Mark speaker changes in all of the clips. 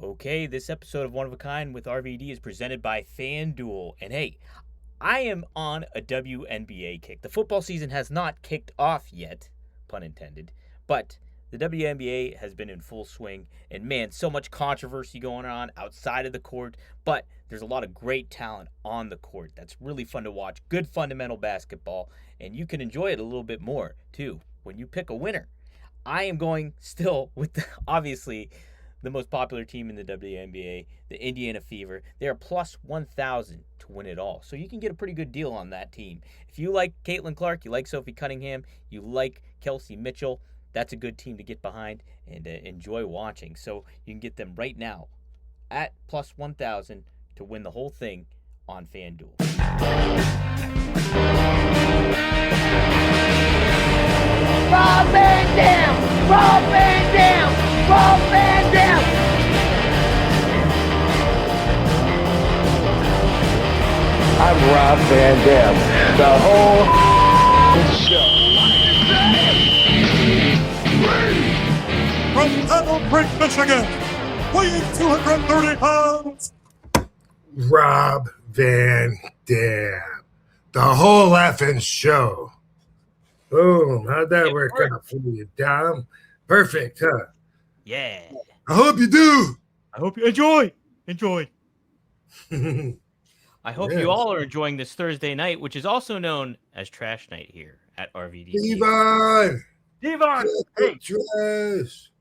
Speaker 1: Okay, this episode of One of a Kind with RVD is presented by FanDuel. And hey, I am on a WNBA kick. The football season has not kicked off yet, pun intended, but the WNBA has been in full swing. And man, so much controversy going on outside of the court, but there's a lot of great talent on the court. That's really fun to watch. Good fundamental basketball, and you can enjoy it a little bit more too when you pick a winner. I am going still with obviously the most popular team in the WNBA, the Indiana Fever. They are plus 1,000 to win it all. So you can get a pretty good deal on that team. If you like Caitlin Clark, you like Sophie Cunningham, you like Kelsey Mitchell, that's a good team to get behind and enjoy watching. So you can get them right now at plus 1,000 to win the whole thing on FanDuel.
Speaker 2: Rob Van Dam! Rob Van Dam! Rob Van Dam! I'm Rob Van Dam. The whole show.
Speaker 3: From Battle Creek, Michigan, weighing 230 pounds,
Speaker 4: Rob Van Dam. The whole effing show. Boom. How'd that work out for you, Dom? Perfect, huh?
Speaker 1: Yeah.
Speaker 4: I hope you do.
Speaker 1: I hope you enjoy.
Speaker 4: Yeah.
Speaker 1: I hope you all are enjoying this Thursday night, which is also known as Trash Night here at RVD.
Speaker 4: Devon.
Speaker 1: Hey.
Speaker 4: Trash.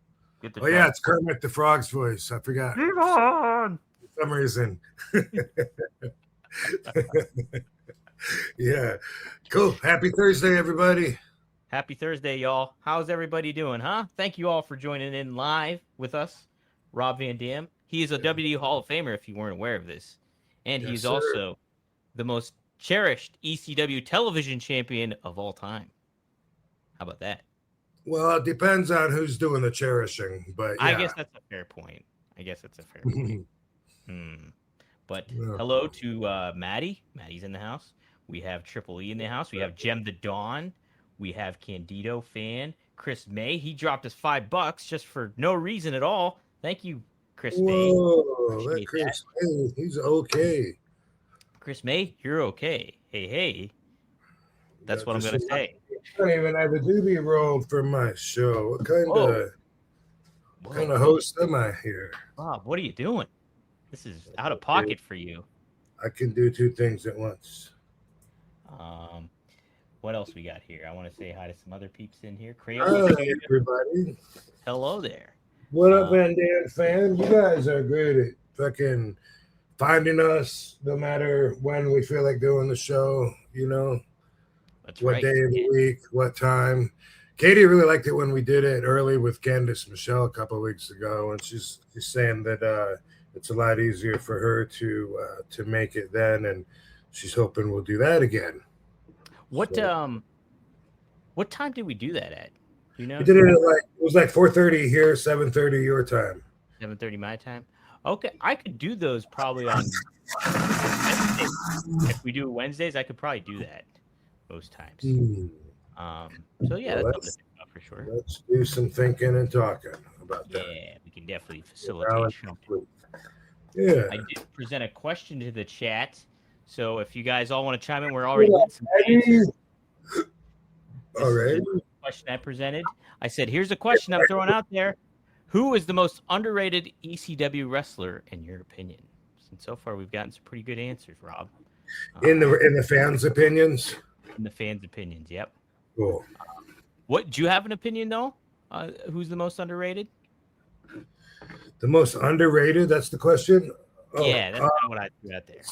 Speaker 4: Oh, yeah, it's Kermit the Frog's voice. I forgot.
Speaker 1: Devon.
Speaker 4: For some reason. Yeah. Cool. Happy Thursday, everybody.
Speaker 1: Happy Thursday, y'all. How's everybody doing, huh? Thank you all for joining in live with us. Rob Van Dam. He is a WD Hall of Famer, if you weren't aware of this. And
Speaker 4: Yes,
Speaker 1: he's
Speaker 4: sir.
Speaker 1: also the most cherished ECW television champion of all time. How about that?
Speaker 4: Well, it depends on who's doing the cherishing, but yeah.
Speaker 1: I guess that's a fair point. But hello to Maddie. Maddie's in the house. We have Triple E in the house. We have Gem the Dawn. We have Candido Fan. Chris May. He dropped us $5 just for no reason at all. Thank you, Chris May.
Speaker 4: Whoa, that Chris May, he's okay.
Speaker 1: Chris May, you're okay. Hey. That's what I'm going to say.
Speaker 4: I don't even have a doobie roll for my show. What kind of host am I here?
Speaker 1: Bob, what are you doing? This is out of pocket for you.
Speaker 4: I can do two things at once.
Speaker 1: What else we got here? I want to say hi to some other peeps in here.
Speaker 4: Hi, everybody.
Speaker 1: Hello there.
Speaker 4: What up, Van Dam fam? You guys are great at fucking finding us no matter when we feel like doing the show, you know.
Speaker 1: That's
Speaker 4: what
Speaker 1: right.
Speaker 4: Day of the week, what time. Katie really liked it when we did it early with Candace Michelle a couple of weeks ago, and she's saying that it's a lot easier for her to make it then, and she's hoping we'll do that again.
Speaker 1: What time did we do that at? You know,
Speaker 4: we did it at it was like 4:30 here, 7:30 your time.
Speaker 1: 7:30 my time. Okay, I could do those probably on Wednesdays. If we do Wednesdays, I could probably do that most times. So yeah, that's something to think about for sure.
Speaker 4: Let's do some thinking and talking about that.
Speaker 1: Yeah, we can definitely facilitate.
Speaker 4: Yeah.
Speaker 1: I did present a question to the chat, so if you guys all want to chime in, we're already getting some answers.
Speaker 4: All right.
Speaker 1: Question I presented. I said, "Here's a question I'm throwing out there: who is the most underrated ECW wrestler in your opinion?" And so far, we've gotten some pretty good answers, Rob.
Speaker 4: In the fans' opinions.
Speaker 1: In the fans' opinions, yep.
Speaker 4: Cool.
Speaker 1: What do you have an opinion though? Who's the most underrated?
Speaker 4: The most underrated? That's the question.
Speaker 1: Yeah, that's not what I threw out there.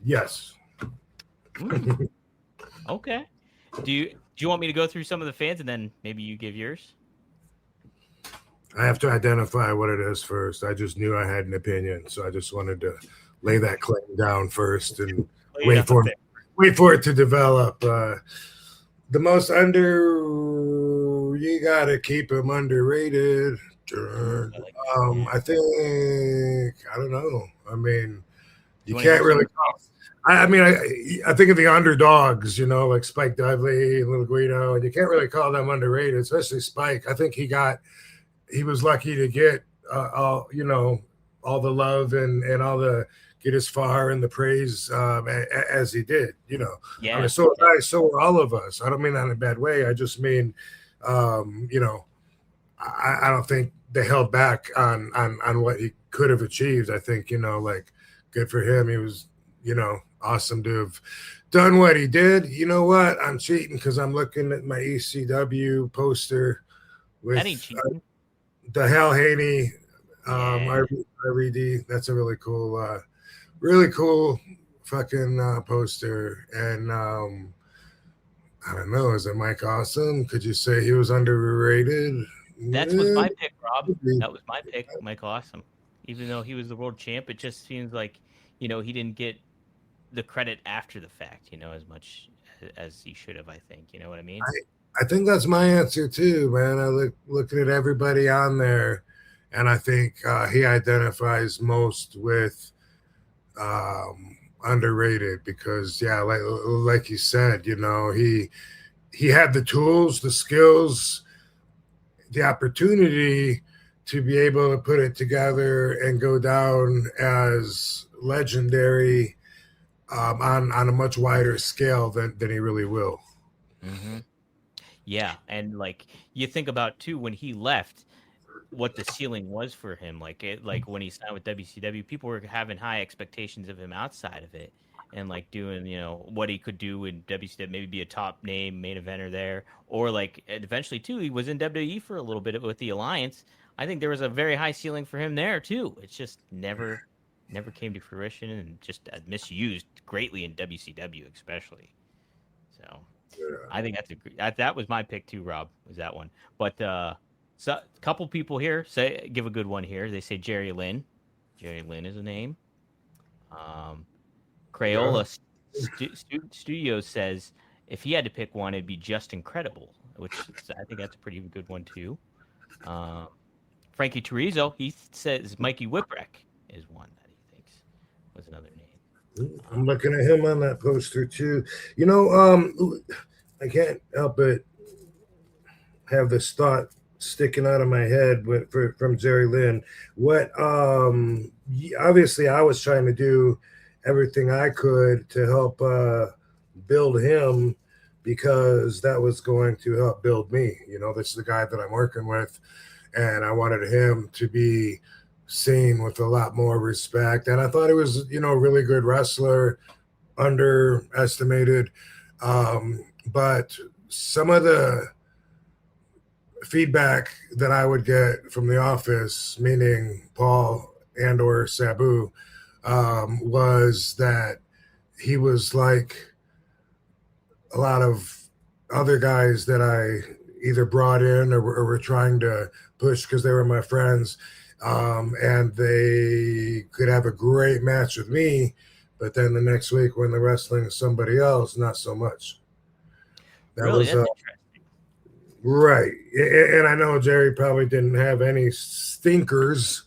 Speaker 4: Yes.
Speaker 1: Okay. Do you want me to go through some of the fans and then maybe you give yours?
Speaker 4: I have to identify what it is first. I just knew I had an opinion, so I just wanted to lay that claim down first and wait for it to develop. The most you gotta keep him underrated. I think I don't know. I mean, you can't really. I mean, I think of the underdogs, you know, like Spike Dudley and Little Guido, and you can't really call them underrated, especially Spike. I think he got he was lucky to get all all the love and all the get as far and the praise as he did. I
Speaker 1: Yeah.
Speaker 4: mean, so were all of us. I don't mean that in a bad way. I just mean, I don't think they held back on what he could have achieved. I think like good for him. He was awesome to have done what he did. You know what? I'm cheating because I'm looking at my ECW poster with the Hal Haney RVD. That's a really cool fucking poster. And I don't know, is it Mike Awesome? Could you say he was underrated?
Speaker 1: That was my pick, Rob. That was my pick, Mike Awesome. Even though he was the world champ, it just seems like, he didn't get the credit after the fact, as much as he should have, I think. You know what I mean?
Speaker 4: I think that's my answer too, man. I looking at everybody on there, and I think he identifies most with underrated because, yeah, like you said, he had the tools, the skills, the opportunity to be able to put it together and go down as legendary on a much wider scale than he really will.
Speaker 1: Mm-hmm. Yeah, and like you think about too when he left, what the ceiling was for him. Like when he signed with WCW, people were having high expectations of him outside of it, and like doing what he could do in WCW, maybe be a top name main eventer there, or like eventually too he was in WWE for a little bit with the Alliance. I think there was a very high ceiling for him there too. It's just never came to fruition and just misused greatly in WCW especially. So I think that was my pick too, Rob, was that one. But so a couple people here give a good one here. They say Jerry Lynn. Jerry Lynn is a name. Crayola Studios says if he had to pick one, it'd be Just Incredible, which I think that's a pretty good one too. Frankie Chorizo, he says Mikey Whipwreck is one that he thinks was another name.
Speaker 4: I'm looking at him on that poster too. I can't help but have this thought sticking out of my head from Jerry Lynn. What obviously I was trying to do everything I could to help build him because that was going to help build me. This is the guy that I'm working with, and I wanted him to be seen with a lot more respect. And I thought he was, a really good wrestler, underestimated. But some of the feedback that I would get from the office, meaning Paul and or Sabu, was that he was like a lot of other guys that I either brought in or were trying to push because they were my friends, and they could have a great match with me, but then the next week when they're wrestling somebody else, not so much.
Speaker 1: That really, was interesting.
Speaker 4: Right. And I know Jerry probably didn't have any stinkers,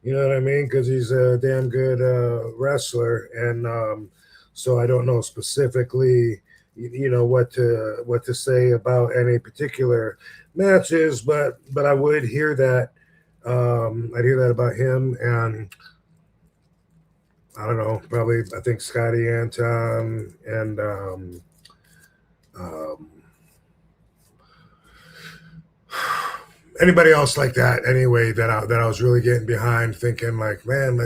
Speaker 4: you know what I mean? Because he's a damn good wrestler. And so I don't know specifically, what to say about any particular matches, but I would hear that. I'd hear that about him. And I don't know, probably I think Scotty Anton and anybody else like that anyway that I was really getting behind, thinking like, man,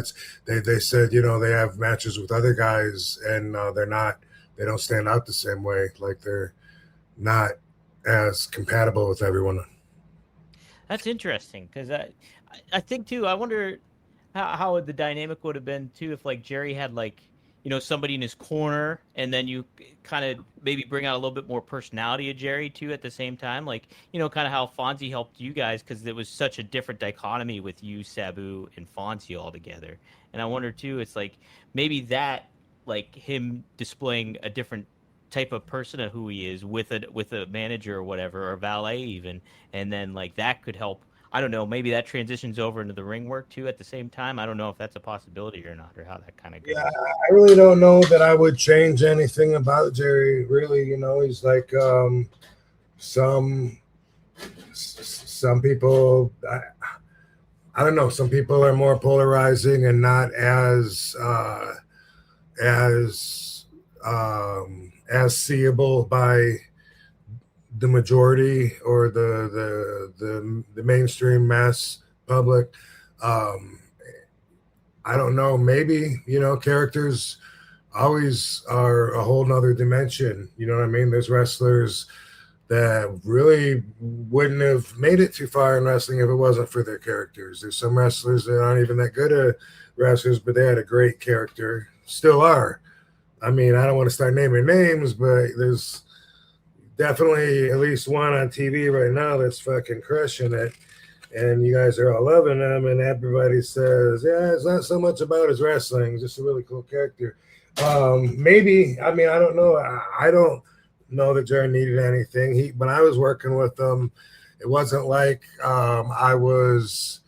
Speaker 4: they said they have matches with other guys and they don't stand out the same way, like they're not as compatible with everyone.
Speaker 1: That's interesting because I think too, I wonder how the dynamic would have been too if like Jerry had like somebody in his corner, and then you kind of maybe bring out a little bit more personality of Jerry too at the same time, like kind of how Fonzie helped you guys because it was such a different dichotomy with you, Sabu, and Fonzie all together. And I wonder too, it's like maybe that like him displaying a different type of person of who he is with a manager or whatever, or valet even, and then like that could help. I don't know, maybe that transitions over into the ring work too at the same time. I don't know if that's a possibility or not, or how that kind of goes.
Speaker 4: Yeah, I really don't know that I would change anything about Jerry. Really, he's like some people. I don't know. Some people are more polarizing and not as seeable by the majority or the mainstream mass public. Um, I don't know. Maybe, characters always are a whole nother dimension. You know what I mean? There's wrestlers that really wouldn't have made it too far in wrestling if it wasn't for their characters. There's some wrestlers that aren't even that good at wrestlers, but they had a great character, still are. I mean, I don't want to start naming names, but there's definitely at least one on TV right now that's fucking crushing it. And you guys are all loving him, and everybody says, yeah, it's not so much about his wrestling, just a really cool character. Maybe, I mean, I don't know. I don't know that Jerry needed anything. When I was working with him, it wasn't like obviously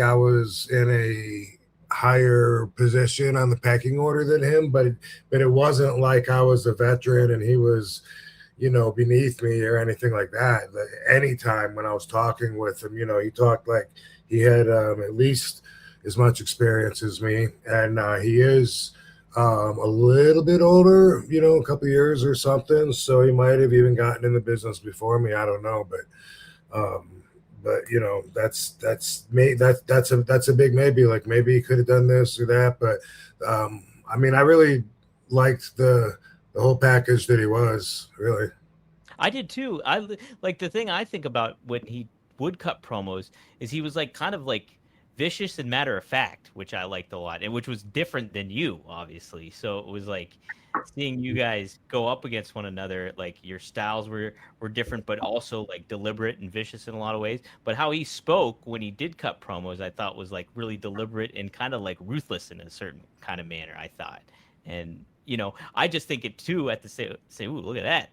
Speaker 4: I was in a higher position on the pecking order than him, but it wasn't like I was a veteran and he was beneath me or anything like that. Anytime when I was talking with him, he talked like he had at least as much experience as me. And he is a little bit older, a couple of years or something. So he might have even gotten in the business before me. I don't know. But that's a big maybe. Like maybe he could have done this or that. But I mean, I really liked the whole package that he was, really.
Speaker 1: I did too. I like the thing I think about when he would cut promos is he was like kind of like vicious and matter of fact, which I liked a lot, and which was different than you, obviously. So it was like seeing you guys go up against one another, like your styles were different, but also like deliberate and vicious in a lot of ways. But how he spoke when he did cut promos, I thought was like really deliberate and kind of like ruthless in a certain kind of manner, I thought. And I just think it too at the say, ooh, look at that.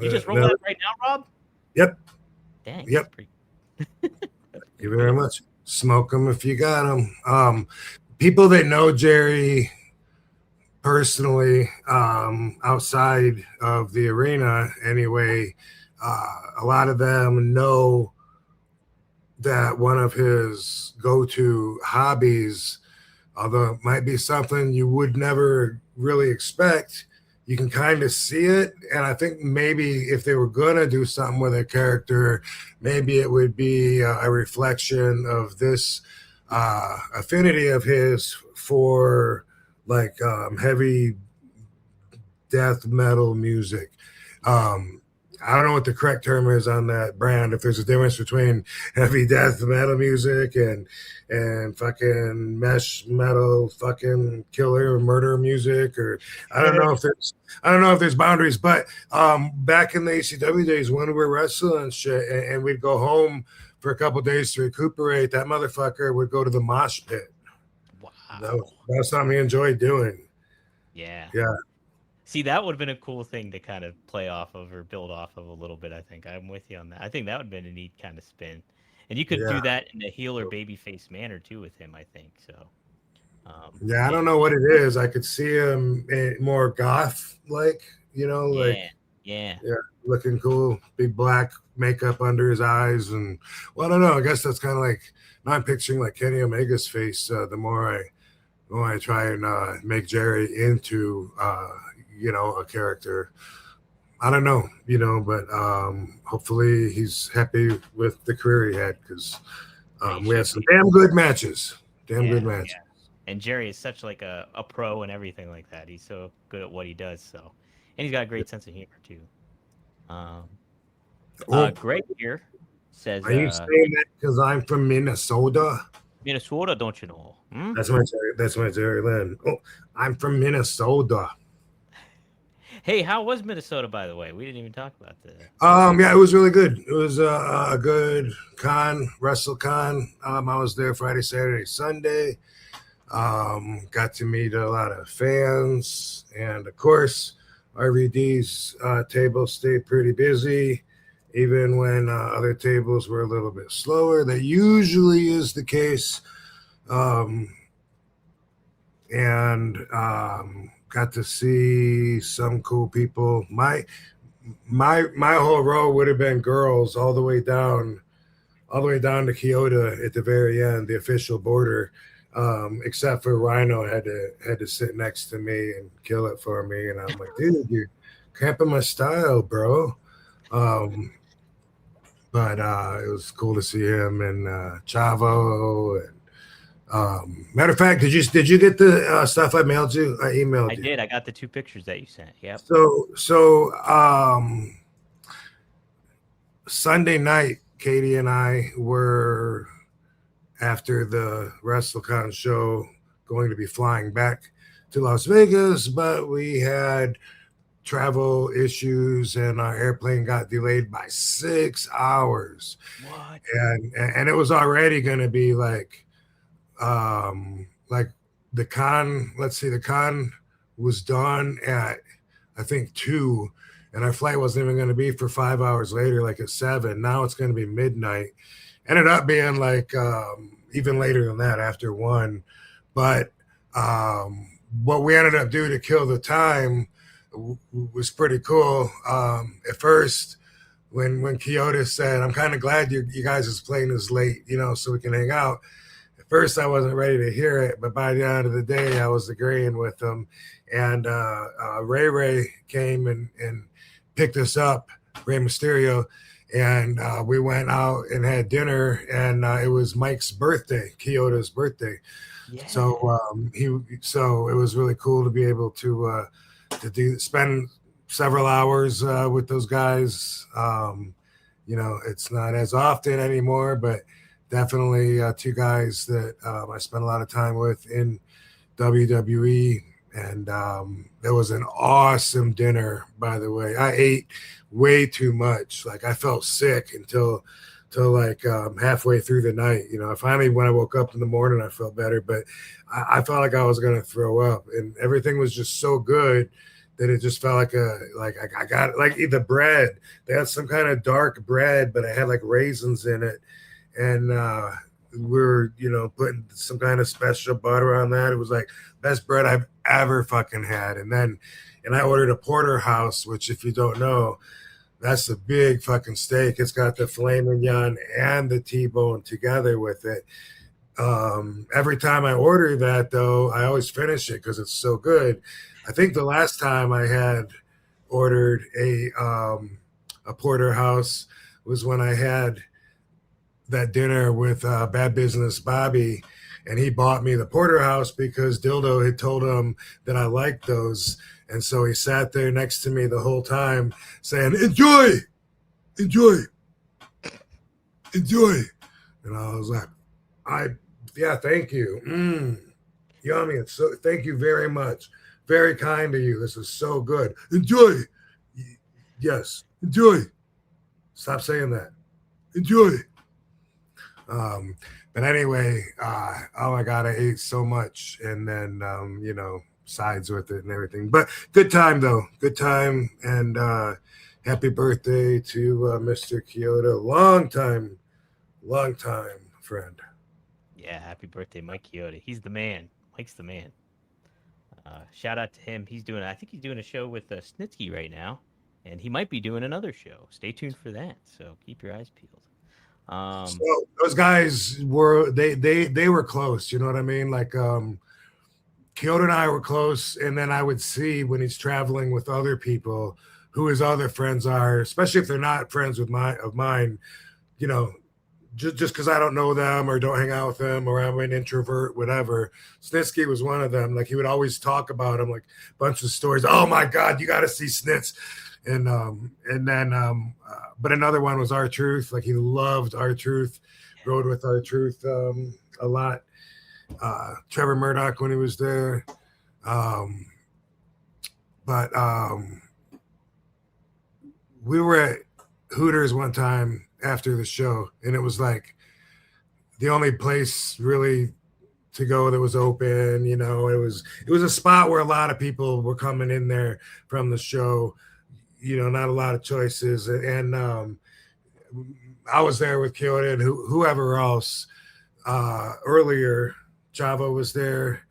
Speaker 1: You just rolled that right now, Rob?
Speaker 4: Yep.
Speaker 1: Dang.
Speaker 4: Yep. Thank you very much. Smoke them if you got them. People that know Jerry personally, outside of the arena anyway, a lot of them know that one of his go-to hobbies, although it might be something you would never really expect, you can kind of see it. And I think maybe if they were going to do something with a character, maybe it would be a reflection of this affinity of his for like heavy death metal music. I don't know what the correct term is on that brand. If there's a difference between heavy death metal music and fucking mesh metal, fucking killer murder music, or I don't know if there's boundaries. But back in the ECW days when we were wrestling and shit, and we'd go home for a couple days to recuperate, that motherfucker would go to the mosh pit.
Speaker 1: Wow,
Speaker 4: that's something he enjoyed doing.
Speaker 1: Yeah. See, that would have been a cool thing to kind of play off of or build off of a little bit, I think. I'm with you on that. I think that would have been a neat kind of spin. And you could do that in a heel or babyface manner, too, with him, I think. So,
Speaker 4: I don't know what it is. I could see him more goth-like,
Speaker 1: Yeah,
Speaker 4: looking cool. Big black makeup under his eyes. And, well, I don't know. I guess that's kind of like, now I'm picturing like Kenny Omega's face the more I try and make Jerry into a character. I don't know, but hopefully he's happy with the career he had, because we had some damn good matches. Good matches.
Speaker 1: Yeah. And Jerry is such like a pro and everything like that. He's so good at what he does. So, and he's got a great sense of humor too. Greg here says,
Speaker 4: "Are you saying that because I'm from Minnesota?"
Speaker 1: Minnesota, don't you know? Hmm?
Speaker 4: That's my Jerry Lynn. Oh, I'm from Minnesota.
Speaker 1: Hey, how was Minnesota, by the way? We didn't even talk about that.
Speaker 4: Yeah, it was really good. It was a good WrestleCon. I was there Friday, Saturday, Sunday. Got to meet a lot of fans, and of course, RVD's table stayed pretty busy, even when other tables were a little bit slower. That usually is the case. Got to see some cool people. My whole row would have been girls all the way down all the way down to Kyoto at the very end, the official border. Except for Rhino had to sit next to me and kill it for me, and I'm like, dude, you're cramping my style, bro. But it was cool to see him and Chavo. And matter of fact, did you get the stuff I mailed you? I emailed you.
Speaker 1: I did. I got the 2 pictures that you sent. Yep.
Speaker 4: So Sunday night, Katie and I were, after the WrestleCon show, going to be flying back to Las Vegas, but we had travel issues and our airplane got delayed by 6 hours.
Speaker 1: What?
Speaker 4: And it was already going to be like the con. Let's see, the con was done at I think 2, and our flight wasn't even going to be for 5 hours later, like at 7. Now it's going to be midnight. Ended up being like even later than that, after 1. But what we ended up doing to kill the time was pretty cool. At first, when Kyoto said, "I'm kind of glad you guys is playing this late, so we can hang out." At first, I wasn't ready to hear it, but by the end of the day, I was agreeing with them. And Ray came and picked us up, Rey Mysterio, and we went out and had dinner. And it was Mike's birthday, Kyoto's birthday. Yeah. So it was really cool to be able to spend several hours with those guys. It's not as often anymore, but definitely 2 guys that I spent a lot of time with in WWE. And it was an awesome dinner, by the way. I ate way too much. Like, I felt sick until like halfway through the night. Finally, when I woke up in the morning, I felt better, but I felt like I was going to throw up, and everything was just so good that it just felt like I got like the bread. They had some kind of dark bread, but it had like raisins in it, and we're putting some kind of special butter on that. It was like best bread I've ever fucking had. And I ordered a porterhouse, which, if you don't know, that's a big fucking steak. It's got the filet mignon and the T-bone together with it. Every time I order that, though, I always finish it because it's so good. I think the last time I had ordered a porterhouse was when I had that dinner with Bad Business Bobby, and he bought me the porterhouse because Dildo had told him that I liked those. And so he sat there next to me the whole time saying, enjoy. And I was like, thank you. Yummy. Thank you very much. Very kind of you. This is so good. Enjoy. Yes. Enjoy. Stop saying that. Enjoy. But anyway, oh my God, I ate so much, and then, sides with it and everything. But good time, though. Good time. And happy birthday to Mr. Kyoto. Long time friend.
Speaker 1: Yeah, happy birthday, Mike Kyoto. He's the man. Mike's the man. Shout out to him. I think he's doing a show with Snitsky right now, and he might be doing another show. Stay tuned for that. So keep your eyes peeled.
Speaker 4: So those guys were they were close, you know what I mean? Like Kyoto and I were close, and then I would see when he's traveling with other people who his other friends are, especially if they're not friends with mine, just because I don't know them or don't hang out with them, or I'm an introvert, whatever. Snitsky was one of them. Like, he would always talk about him, like a bunch of stories. Oh my God, you got to see Snits. And then but another one was R-Truth. Like, he loved R-Truth, rode with R-Truth a lot. Trevor Murdoch when he was there. But we were at Hooters one time after the show, and it was like the only place really to go that was open. It was a spot where a lot of people were coming in there from the show. Not a lot of choices. And I was there with Kyoto and whoever else. Earlier, Chavo was there.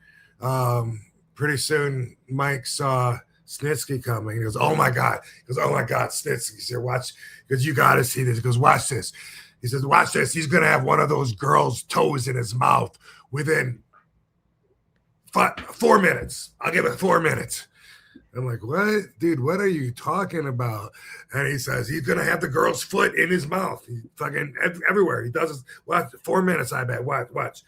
Speaker 4: Pretty soon, Mike saw Snitsky coming. He goes, oh my God, Snitsky. He said, watch, because you got to see this. He goes, watch this. He says, watch this. He's going to have one of those girls' toes in his mouth within 4 minutes. I'll give it 4 minutes. I'm like, what? Dude, what are you talking about? And he says, he's going to have the girl's foot in his mouth. He fucking everywhere. He does this. Watch, 4 minutes, I bet. Watch.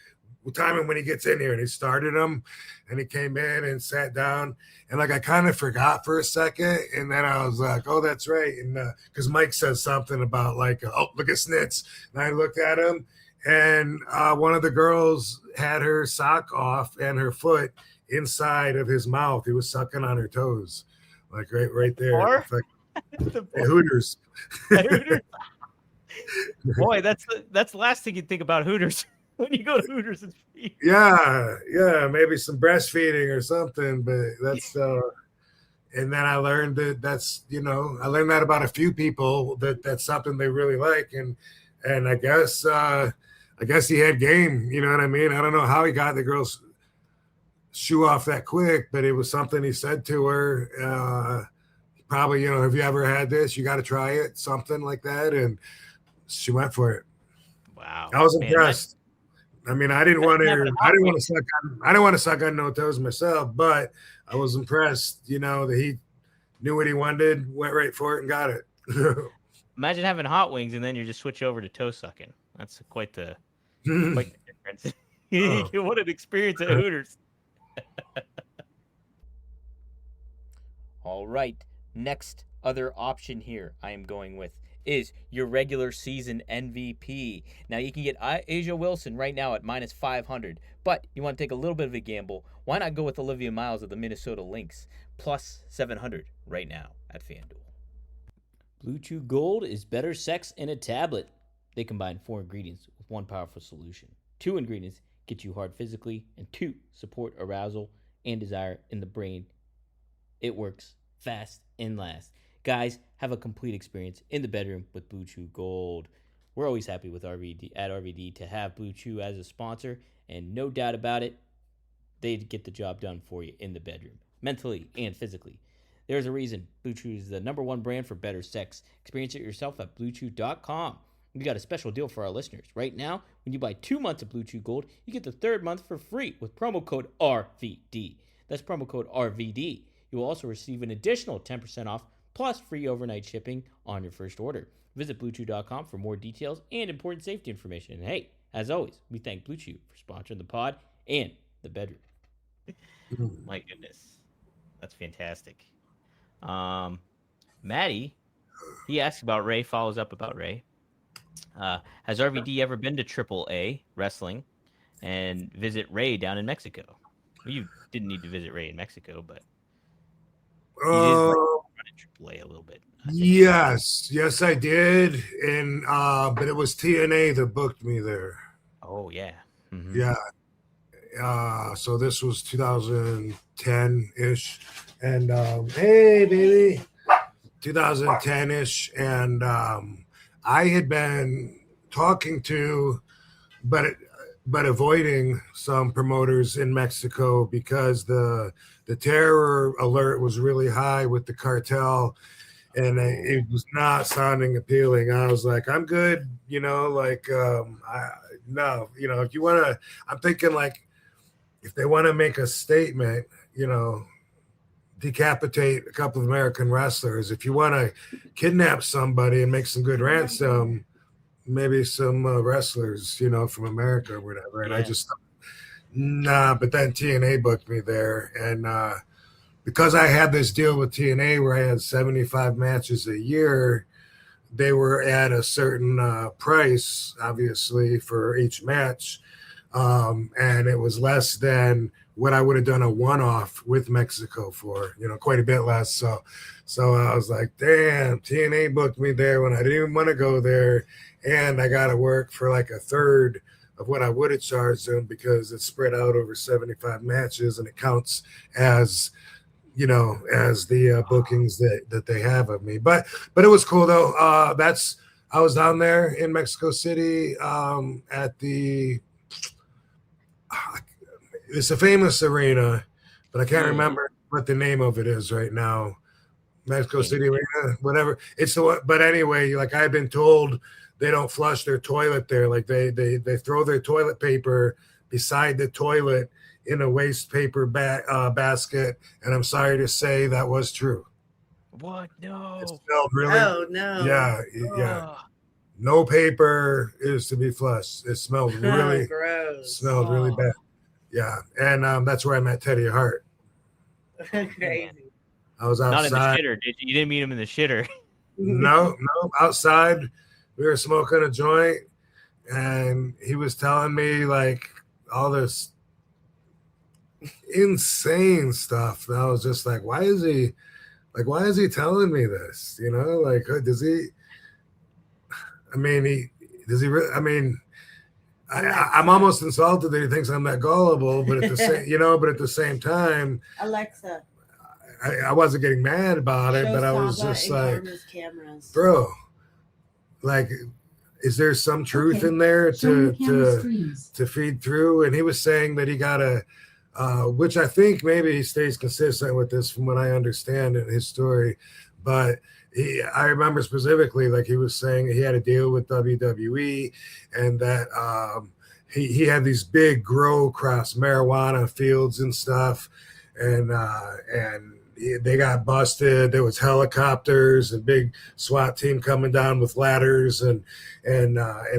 Speaker 4: We'll time him when he gets in here. And he started him, and he came in and sat down. And like, I kind of forgot for a second. And then I was like, oh, that's right. And because Mike says something about like, oh, look at Snitz. And I looked at him, and one of the girls had her sock off and her foot inside of his mouth. He was sucking on her toes, like right there. Like, Hooters.
Speaker 1: Boy, that's the last thing you'd think about Hooters when you go to Hooters and feed.
Speaker 4: Yeah, maybe some breastfeeding or something, but that's and then I learned that's I learned that about a few people that's something they really like, and I guess he had game, you know what I mean? I don't know how he got the girl's shoe off that quick, but it was something he said to her. Probably, have you ever had this? You got to try it, something like that. And she went for it.
Speaker 1: Wow.
Speaker 4: I was impressed. I mean, I didn't want to suck on no toes myself, but I was impressed, that he knew what he wanted, went right for it and got it.
Speaker 1: Imagine having hot wings and then you just switch over to toe sucking. That's quite the difference. What an experience at Hooters. All right. Next other option here I am going with is your regular season MVP. Now you can get Asia Wilson right now at minus 500, but you want to take a little bit of a gamble. Why not go with Olivia Miles of the Minnesota Lynx plus 700 right now at FanDuel? Blue Chew Gold is better sex in a tablet. They combine 4 ingredients with one powerful solution. 2 ingredients get you hard physically, and 2 support arousal and desire in the brain. It works fast and lasts. Guys, have a complete experience in the bedroom with Blue Chew Gold. We're always happy with RVD to have Blue Chew as a sponsor, and no doubt about it, they get the job done for you in the bedroom, mentally and physically. There's a reason Blue Chew is the #1 brand for better sex. Experience it yourself at BlueChew.com. We got a special deal for our listeners. Right now, when you buy 2 months of Blue Chew Gold, you get the 3rd month for free with promo code RVD. That's promo code RVD. You will also receive an additional 10% off plus free overnight shipping on your first order. Visit BlueChew.com for more details and important safety information. And hey, as always, we thank Blue Chew for sponsoring the pod and the bedroom. My goodness. That's fantastic. Maddie, he asks about Ray, follows up about Ray. Has RVD ever been to AAA wrestling and visit Ray down in Mexico? Well, you didn't need to visit Ray in Mexico, but he did run AAA a little bit.
Speaker 4: Yes, I did, and but it was TNA that booked me there.
Speaker 1: Oh yeah,
Speaker 4: yeah. So this was 2010-ish, and hey baby, 2010-ish, and I had been talking to, but avoiding some promoters in Mexico because the terror alert was really high with the cartel, and it was not sounding appealing. I was like, I'm good, if you want to, I'm thinking like, if they want to make a statement, decapitate a couple of American wrestlers. If you want to kidnap somebody and make some good ransom, maybe some wrestlers, from America or whatever. And I just thought, nah, but then TNA booked me there. And because I had this deal with TNA where I had 75 matches a year, they were at a certain price, obviously, for each match. And it was less than what I would have done a one-off with Mexico for, quite a bit less. So I was like, damn, TNA booked me there when I didn't even want to go there. And I got to work for like a third of what I would have charged them because it's spread out over 75 matches and it counts as, as the bookings that they have of me. But it was cool though. I was down there in Mexico City at it's a famous arena, but I can't remember what the name of it is right now. Mexico City Arena, whatever. It's the one, but anyway, like I've been told they don't flush their toilet there. Like they throw their toilet paper beside the toilet in a waste paper basket. And I'm sorry to say that was true.
Speaker 1: What? No.
Speaker 4: It smelled really.
Speaker 5: Oh no.
Speaker 4: Yeah. No paper is to be flushed. It smelled really
Speaker 5: gross.
Speaker 4: Smelled really bad. Yeah, and that's where I met Teddy Hart.
Speaker 5: Crazy.
Speaker 4: I was outside.
Speaker 1: Not in the shitter, did you? You didn't meet him in the shitter.
Speaker 4: No, outside. We were smoking a joint, and he was telling me like all this insane stuff. And I was just like, why is he telling me this? You know, like, does he? I mean, does he really? I mean, I'm almost insulted that he thinks I'm that gullible, but at the same, but at the same time,
Speaker 5: Alexa,
Speaker 4: I wasn't getting mad about it, but I was just like, bro, like, is there some truth in there to feed through? And he was saying that he got which I think maybe he stays consistent with this from what I understand in his story, but I remember specifically, like he was saying he had a deal with WWE and that he had these big grow cross marijuana fields and stuff. And they got busted. There was helicopters and big SWAT team coming down with ladders. And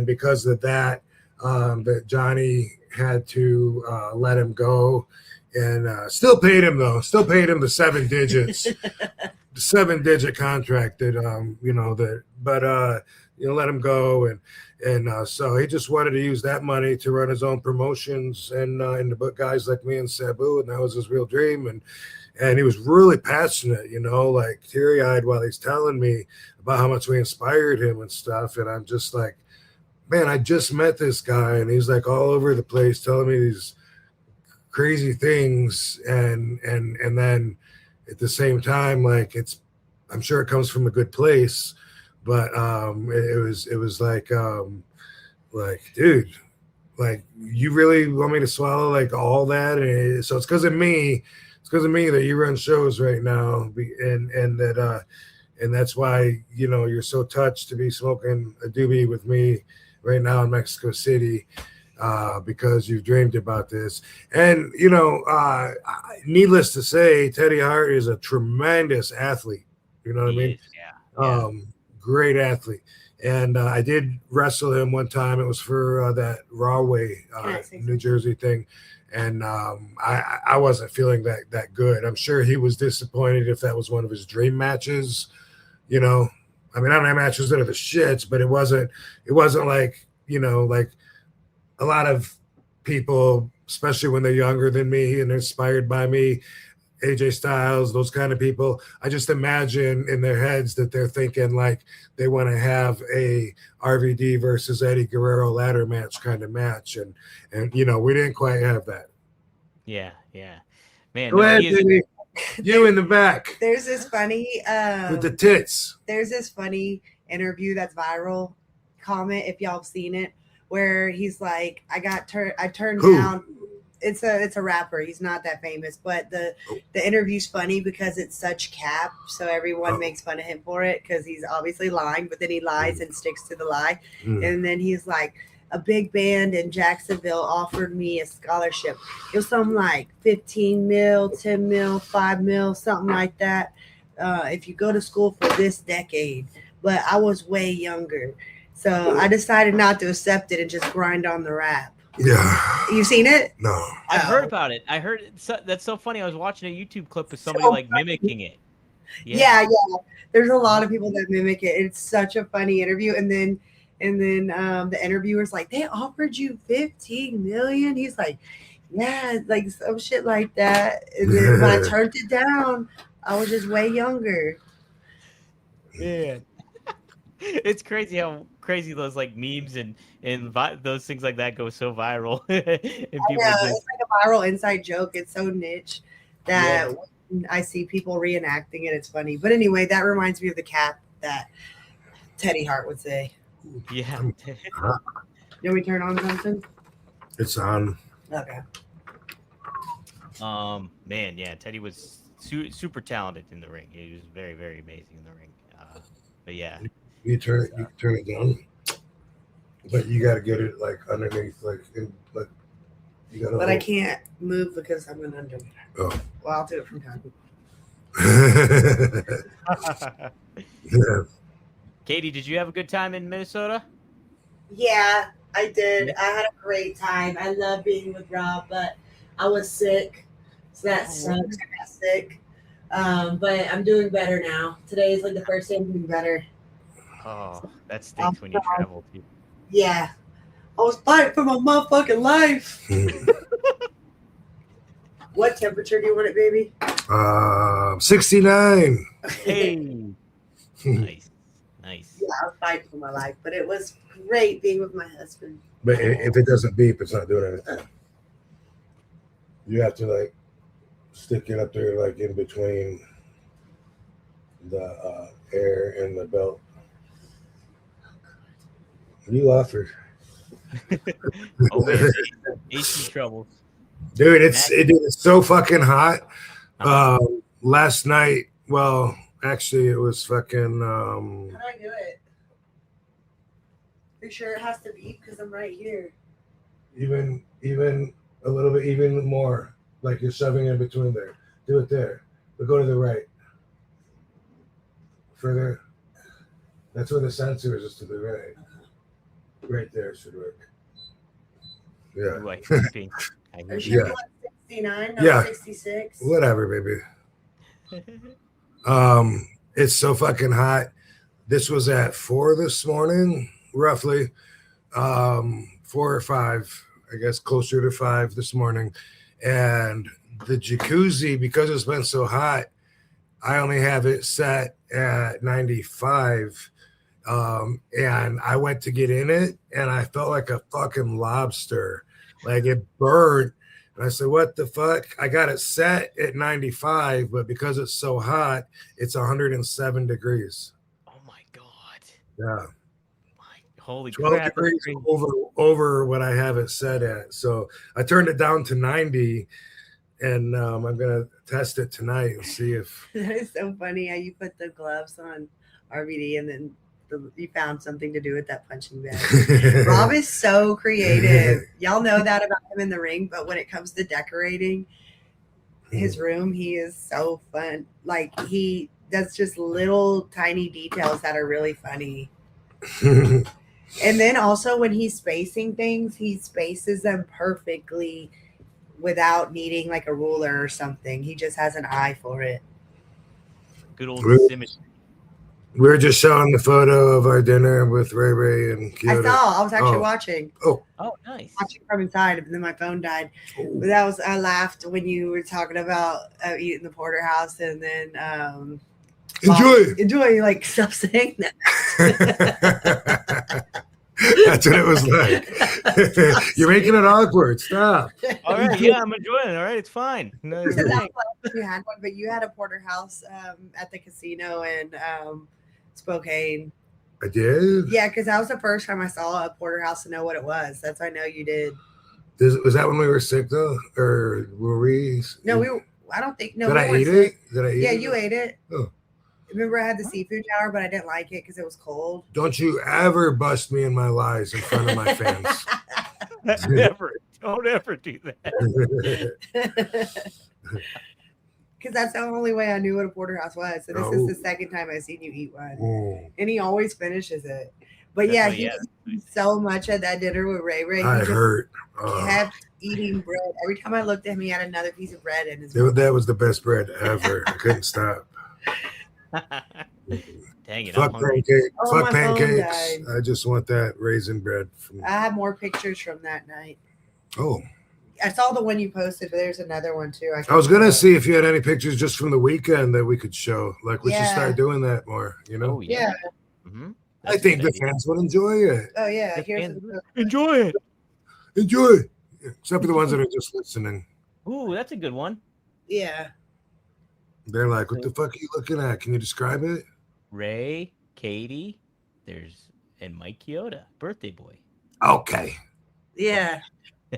Speaker 4: because of that, that Johnny had to let him go and still paid him the 7 digits. The 7-digit contract that let him go and so he just wanted to use that money to run his own promotions and to book guys like me and Sabu, and that was his real dream. And he was really passionate, like teary-eyed while he's telling me about how much we inspired him and stuff. And I'm just like, man, I just met this guy and he's like all over the place telling me these crazy things and then at the same time, like I'm sure it comes from a good place, but it was like, dude, like you really want me to swallow like all that? And so it's because of me. It's because of me that you run shows right now, and that's why you're so touched to be smoking a doobie with me right now in Mexico City. Because you've dreamed about this. And, needless to say, Teddy Hart is a tremendous athlete. You know what I mean?
Speaker 1: Yeah.
Speaker 4: Great athlete. And I did wrestle him one time. It was for that Rawway, New Jersey thing. And I wasn't feeling that good. I'm sure he was disappointed if that was one of his dream matches. I mean, I don't have matches that are the shits, but it wasn't like, like a lot of people, especially when they're younger than me and inspired by me, AJ Styles, those kind of people, I just imagine in their heads that they're thinking like they want to have a RVD versus Eddie Guerrero ladder match kind of match. And we didn't quite have that.
Speaker 1: Yeah. Man,
Speaker 4: go ahead, Jimmy. You in the back.
Speaker 5: There's this funny
Speaker 4: with the tits.
Speaker 5: There's this funny interview that's viral. Comment if y'all have seen it, where he's like, I turned down. It's a rapper. He's not that famous, but the interview's funny because it's such cap, so everyone makes fun of him for it because he's obviously lying, but then he lies and sticks to the lie. And then he's like, a big band in Jacksonville offered me a scholarship. It was something like 15 mil, 10 mil, 5 mil, something like that. If you go to school for this decade, but I was way younger. So I decided not to accept it and just grind on the rap.
Speaker 4: Yeah.
Speaker 5: You seen it?
Speaker 4: No.
Speaker 1: I've heard about it. I heard it. That's so funny. I was watching a YouTube clip of somebody mimicking it.
Speaker 5: Yeah. There's a lot of people that mimic it. It's such a funny interview. And then the interviewer's like, they offered you 15 million. He's like, yeah, like some shit like that. And then when I turned it down, I was just way younger.
Speaker 1: Yeah. It's crazy how crazy those like memes and those things like that go so viral. And people
Speaker 5: it's like a viral inside joke. It's so niche that when I see people reenacting it, it's funny. But anyway, that reminds me of the cap that Teddy Hart would say.
Speaker 1: Yeah.
Speaker 5: Did we turn on something?
Speaker 4: It's on.
Speaker 5: Okay.
Speaker 1: Man, yeah, Teddy was super talented in the ring. He was very, very amazing in the ring. But yeah.
Speaker 4: You turn it down. But you got to get it like underneath, like you got to.
Speaker 5: But I can't move because I'm an under.
Speaker 4: Oh.
Speaker 5: Well, I'll do it from time.
Speaker 4: Yeah.
Speaker 1: Katie, did you have a good time in Minnesota?
Speaker 5: Yeah, I did. I had a great time. I love being with Rob, but I was sick, so that sucks. I got sick, but I'm doing better now. Today is like the first day I'm doing better.
Speaker 1: Oh, that stinks when you travel too.
Speaker 5: Yeah, I was fighting for my motherfucking life. What temperature do you want it, baby?
Speaker 4: 69.
Speaker 1: Hey, nice.
Speaker 5: Yeah, I was fighting for my life, but it was great being with my husband.
Speaker 4: But if it doesn't beep, it's not doing anything. You have to like stick it up there, like in between the air and the belt. You offered.
Speaker 1: Oh man, AC troubles.
Speaker 4: Dude, it's so fucking hot. Last night, well, actually, it was fucking.
Speaker 5: How do I do it? Are you sure it has to beep? Because I'm right here.
Speaker 4: Even a little bit, even more. Like you're shoving in between there. Do it there. But go to the right. Further. That's where the sensor is to the right. Right there should work. Yeah.
Speaker 1: Ooh, I hear beeping.
Speaker 5: Are you sure you want 69, not
Speaker 4: Yeah.
Speaker 5: 66?
Speaker 4: Whatever, baby. It's so fucking hot. This was at 4 this morning, roughly. 4 or 5, I guess, closer to 5 this morning. And the jacuzzi, because it's been so hot, I only have it set at 95. And I went to get in it, and I felt like a fucking lobster. Like it burned. And I said, what the fuck? I got it set at 95, but because it's so hot, it's 107 degrees.
Speaker 1: Oh my god.
Speaker 4: Yeah.
Speaker 1: Holy
Speaker 4: 12
Speaker 1: crap.
Speaker 4: degrees over what I have it set at. So I turned it down to 90, and I'm going to test it tonight and see if.
Speaker 5: That is so funny how you put the gloves on RVD and then you found something to do with that punching bag. Rob is so creative. Y'all know that about him in the ring, but when it comes to decorating his room, he is so fun. Like he does just little tiny details that are really funny. And then also when he's spacing things, he spaces them perfectly without needing like a ruler or something. He just has an eye for it.
Speaker 1: Good old symmetry.
Speaker 4: We were just showing the photo of our dinner with Ray Ray and Kyoto.
Speaker 5: I was actually watching.
Speaker 1: Oh, nice.
Speaker 5: Watching from inside, and then my phone died. But I laughed when you were talking about eating the porterhouse, and then enjoy. Like, stop saying that.
Speaker 4: That's what it was like. You're making it awkward. Stop.
Speaker 1: All right, yeah, I'm enjoying it. All right, it's fine. No,
Speaker 5: You had one, but you had a porterhouse at the casino in Spokane.
Speaker 4: I did?
Speaker 5: Yeah, because that was the first time I saw a porterhouse to know what it was. That's why I know you did.
Speaker 4: Was that when we were sick, though? Or were we?
Speaker 5: No, I don't think. No,
Speaker 4: Did I eat it? Did I eat it?
Speaker 5: Yeah, you ate it.
Speaker 4: Oh.
Speaker 5: Remember, I had the seafood shower, but I didn't like it because it was cold.
Speaker 4: Don't you ever bust me in my lies in front of my fans.
Speaker 1: Never. Don't ever do that.
Speaker 5: Because that's the only way I knew what a porterhouse was. So this is the second time I've seen you eat one. And he always finishes it. But yeah, he was eating so much at that dinner with Ray Ray.
Speaker 4: I hurt.
Speaker 5: Kept eating bread. Every time I looked at him, he had another piece of bread in his mouth.
Speaker 4: That was the best bread ever. I couldn't stop.
Speaker 1: Dang it.
Speaker 4: Fuck pancakes.
Speaker 5: Oh,
Speaker 4: Fuck pancakes. I just want that raisin bread.
Speaker 5: I have more pictures from that night.
Speaker 4: Oh.
Speaker 5: I saw the one you posted, but there's another one too.
Speaker 4: I was going to see if you had any pictures just from the weekend that we could show. Like, we should start doing that more, you know?
Speaker 1: Oh, yeah.
Speaker 5: Mm-hmm.
Speaker 4: I think the fans would enjoy it.
Speaker 5: Oh, yeah.
Speaker 1: Enjoy it.
Speaker 4: Enjoy it. Except for the ones that are just listening.
Speaker 1: Ooh, that's a good one.
Speaker 5: Yeah.
Speaker 4: They're like, what the fuck are you looking at? Can you describe it?
Speaker 1: Ray, Katie, and Mike Chioda, birthday boy.
Speaker 4: Okay.
Speaker 5: Yeah.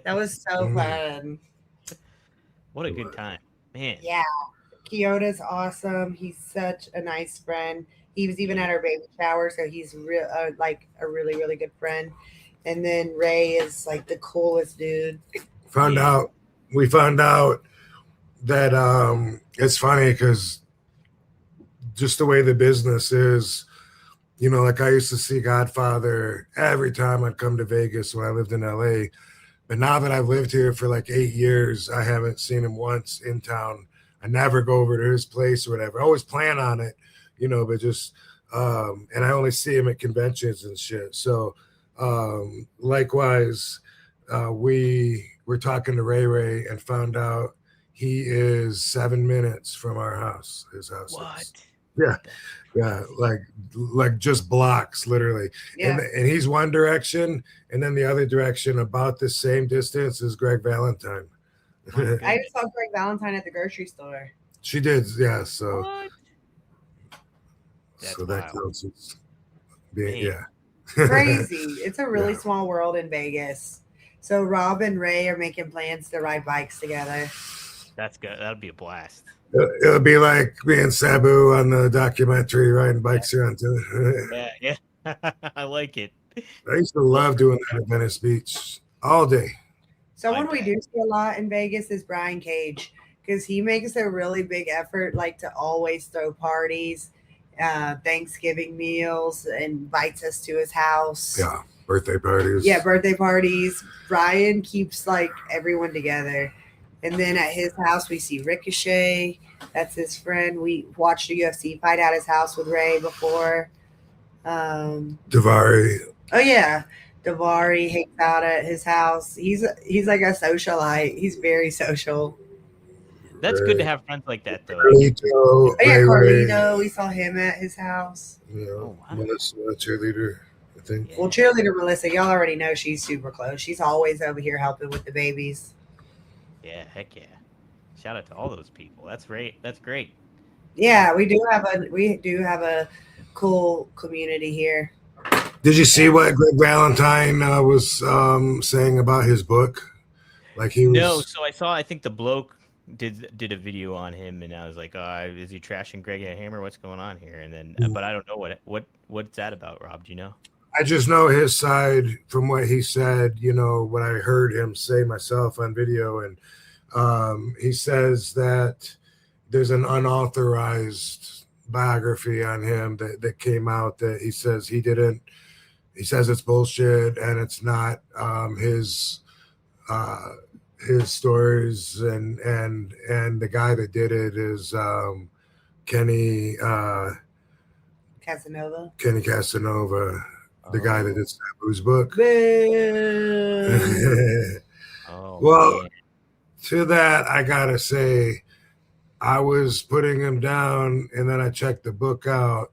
Speaker 5: That was so fun.
Speaker 1: What a good time. Man.
Speaker 5: Yeah. Chioda's awesome. He's such a nice friend. He was even at our baby shower, so he's like a really, really good friend. And then Ray is like the coolest dude.
Speaker 4: We found out that it's funny because just the way the business is, you know, like I used to see Godfather every time I'd come to Vegas when I lived in LA. But now that I've lived here for like 8 years, I haven't seen him once in town. I never go over to his place or whatever. I always plan on it, you know, but just and I only see him at conventions and shit. So likewise, we were talking to Ray and found out he is 7 minutes from our house. His house.
Speaker 1: What?
Speaker 4: Yeah, like just blocks, literally.
Speaker 5: Yeah.
Speaker 4: And he's one direction, and then the other direction about the same distance is Greg Valentine.
Speaker 5: I just saw Greg Valentine at the grocery store.
Speaker 4: She did, yeah. So,
Speaker 1: What? That's
Speaker 4: so that
Speaker 1: wild.
Speaker 4: counts as being,
Speaker 1: Man.
Speaker 4: yeah.
Speaker 5: Crazy. It's a really
Speaker 4: Yeah.
Speaker 5: small world in Vegas. So Rob and Ray are making plans to ride bikes together.
Speaker 1: That's good. That'll be a blast.
Speaker 4: It'll be like me and Sabu on the documentary riding bikes around too.
Speaker 1: Yeah. I like it.
Speaker 4: I used to love doing that at Venice Beach all day.
Speaker 5: Someone
Speaker 1: Like
Speaker 5: we do see a lot in Vegas is Brian Cage because he makes a really big effort, like to always throw parties, Thanksgiving meals, invites us to his house.
Speaker 4: Yeah, birthday parties.
Speaker 5: Yeah, birthday parties. Brian keeps like everyone together. And then at his house, we see Ricochet. That's his friend. We watched a UFC fight at his house with Ray before.
Speaker 4: Davari.
Speaker 5: Oh yeah, Davari hangs out at his house. He's like a socialite. He's very social.
Speaker 1: That's good to have friends like that, though.
Speaker 4: Carlito,
Speaker 5: Oh yeah,
Speaker 4: Ray Ray,
Speaker 5: Carlito. We saw him at his house.
Speaker 4: you know,
Speaker 1: Oh, wow.
Speaker 4: Melissa, cheerleader, I think.
Speaker 5: Well, cheerleader Melissa, y'all already know she's super close. She's always over here helping with the babies.
Speaker 1: Yeah, heck yeah. Shout out to all those people. That's great. That's great.
Speaker 5: Yeah, we do have a cool community here.
Speaker 4: Did you see what Greg Valentine was saying about his book? Like he was.
Speaker 1: No, so I think the bloke did a video on him, and I was like, is he trashing Greg Hammer? What's going on here? And then, but I don't know what's that about, Rob? Do you know?
Speaker 4: I just know his side from what he said, you know, when I heard him say myself on video. And he says that there's an unauthorized biography on him that came out that he says he didn't. He says it's bullshit and it's not his stories. And the guy that did it is Kenny
Speaker 5: Casanova.
Speaker 4: The guy that did Sabu's book.
Speaker 1: Oh,
Speaker 4: Well,
Speaker 1: man.
Speaker 4: to that, I gotta say, I was putting him down, and then I checked the book out,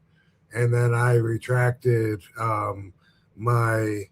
Speaker 4: and then I retracted my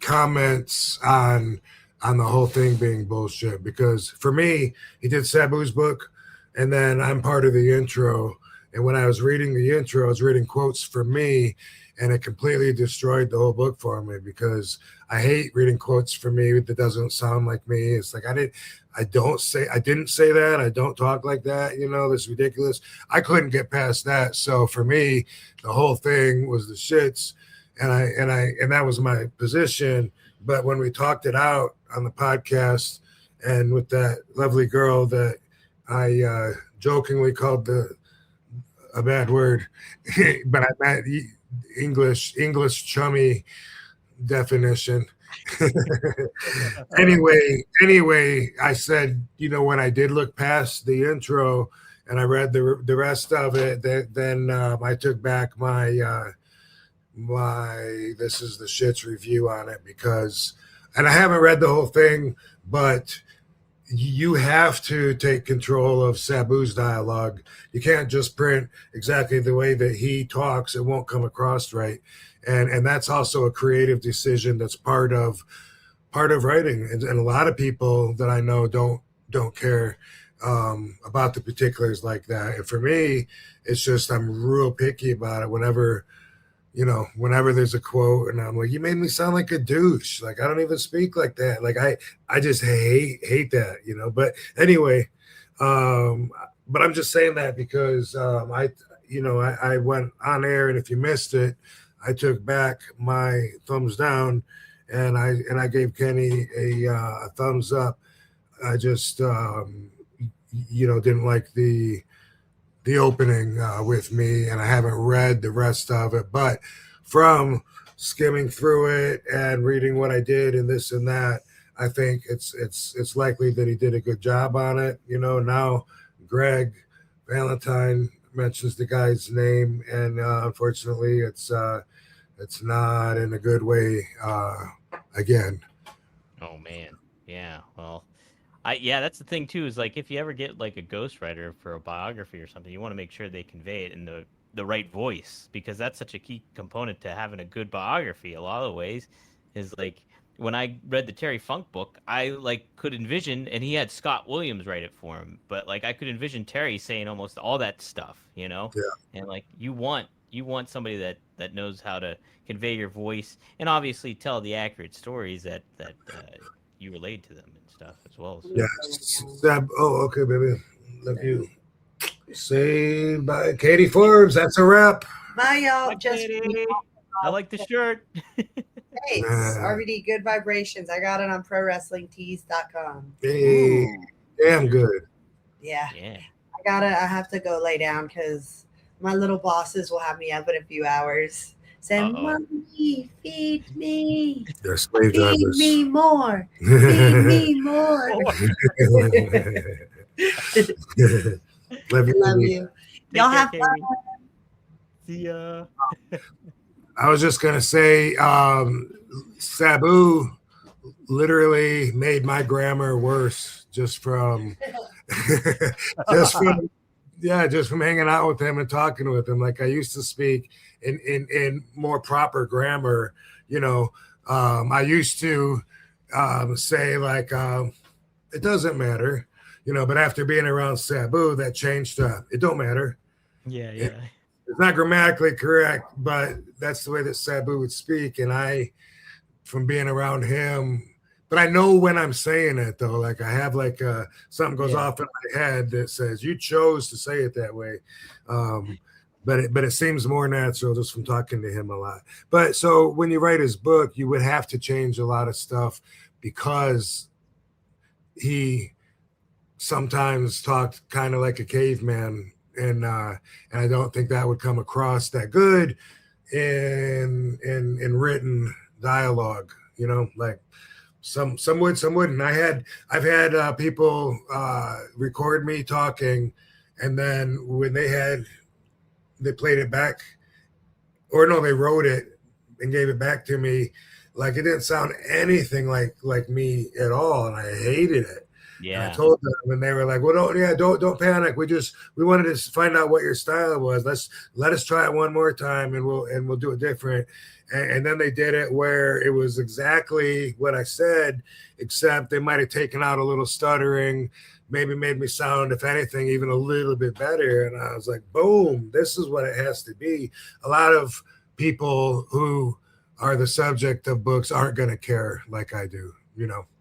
Speaker 4: comments on the whole thing being bullshit. Because for me, he did Sabu's book, and then I'm part of the intro. And when I was reading the intro, I was reading quotes for me, and it completely destroyed the whole book for me because I hate reading quotes for me that doesn't sound like me. It's like I didn't say that. I don't talk like that. You know, this is ridiculous. I couldn't get past that. So for me, the whole thing was the shits, and that was my position. But when we talked it out on the podcast, and with that lovely girl that I jokingly called a bad word, but I meant English chummy definition. Anyway, I said, you know, when I did look past the intro and I read the rest of it, then I took back my this is the shits review on it because, and I haven't read the whole thing, but you have to take control of Sabu's dialogue. You can't just print exactly the way that he talks. It won't come across right. And that's also a creative decision that's part of writing. And a lot of people that I know don't care about the particulars like that. And for me, it's just I'm real picky about it whenever there's a quote and I'm like, you made me sound like a douche. Like, I don't even speak like that. Like, I just hate that, you know. But anyway, but I'm just saying that because I went on air, and if you missed it, I took back my thumbs down, and I gave Kenny a thumbs up. I just didn't like the opening with me, and I haven't read the rest of it. But from skimming through it and reading what I did and this and that, I think it's likely that he did a good job on it. Now Greg Valentine mentions the guy's name, and unfortunately, it's not in a good way again.
Speaker 1: Oh man, yeah. Well, that's the thing too. Is like if you ever get like a ghostwriter for a biography or something, you want to make sure they convey it in the right voice, because that's such a key component to having a good biography. A lot of ways is like when I read the Terry Funk book, I like could envision, and he had Scott Williams write it for him, but like I could envision Terry saying almost all that stuff,
Speaker 4: Yeah.
Speaker 1: and like you want somebody that knows how to convey your voice and obviously tell the accurate stories that you relate to them and stuff as well. So.
Speaker 4: Yeah. Oh, okay, baby. Love you. Say bye, Katie Forbes. That's a wrap.
Speaker 5: Bye, y'all.
Speaker 1: Bye,
Speaker 5: Just
Speaker 1: Katie. I like the shirt.
Speaker 5: thanks. RVD Good Vibrations. I got it on ProWrestlingTees.com.
Speaker 4: Hey, damn good.
Speaker 5: Yeah.
Speaker 1: Yeah.
Speaker 5: I have to go lay down because my little bosses will have me up in a few hours. Saying, "Mommy, feed me.
Speaker 4: They're slave
Speaker 5: Feed
Speaker 4: drivers.
Speaker 5: me more. Feed me more."
Speaker 4: Love you.
Speaker 5: Love you. Y'all have fun.
Speaker 1: See ya.
Speaker 4: I was just gonna say, Sabu literally made my grammar worse just from just from hanging out with him and talking with him. Like I used to speak in more proper grammar, I used to say like it doesn't matter, but after being around Sabu, that changed to it don't matter.
Speaker 1: Yeah.
Speaker 4: It's not grammatically correct, but that's the way that Sabu would speak. And from being around him, but I know when I'm saying it though, like I have like something goes off in my head that says you chose to say it that way. But it seems more natural just from talking to him a lot. But so when you write his book, you would have to change a lot of stuff because he sometimes talked kind of like a caveman. And I don't think that would come across that good in written dialogue, like some would, some wouldn't. I've had people record me talking, and then when they played it back, or no, they wrote it and gave it back to me, like it didn't sound anything like me at all, and I hated it.
Speaker 1: Yeah.
Speaker 4: And I told them, and they were like, "Well, don't panic. We wanted to find out what your style was. Let us try it one more time, and we'll do it different." And then they did it where it was exactly what I said, except they might have taken out a little stuttering, maybe made me sound, if anything, even a little bit better. And I was like, "Boom! This is what it has to be." A lot of people who are the subject of books aren't going to care like I do,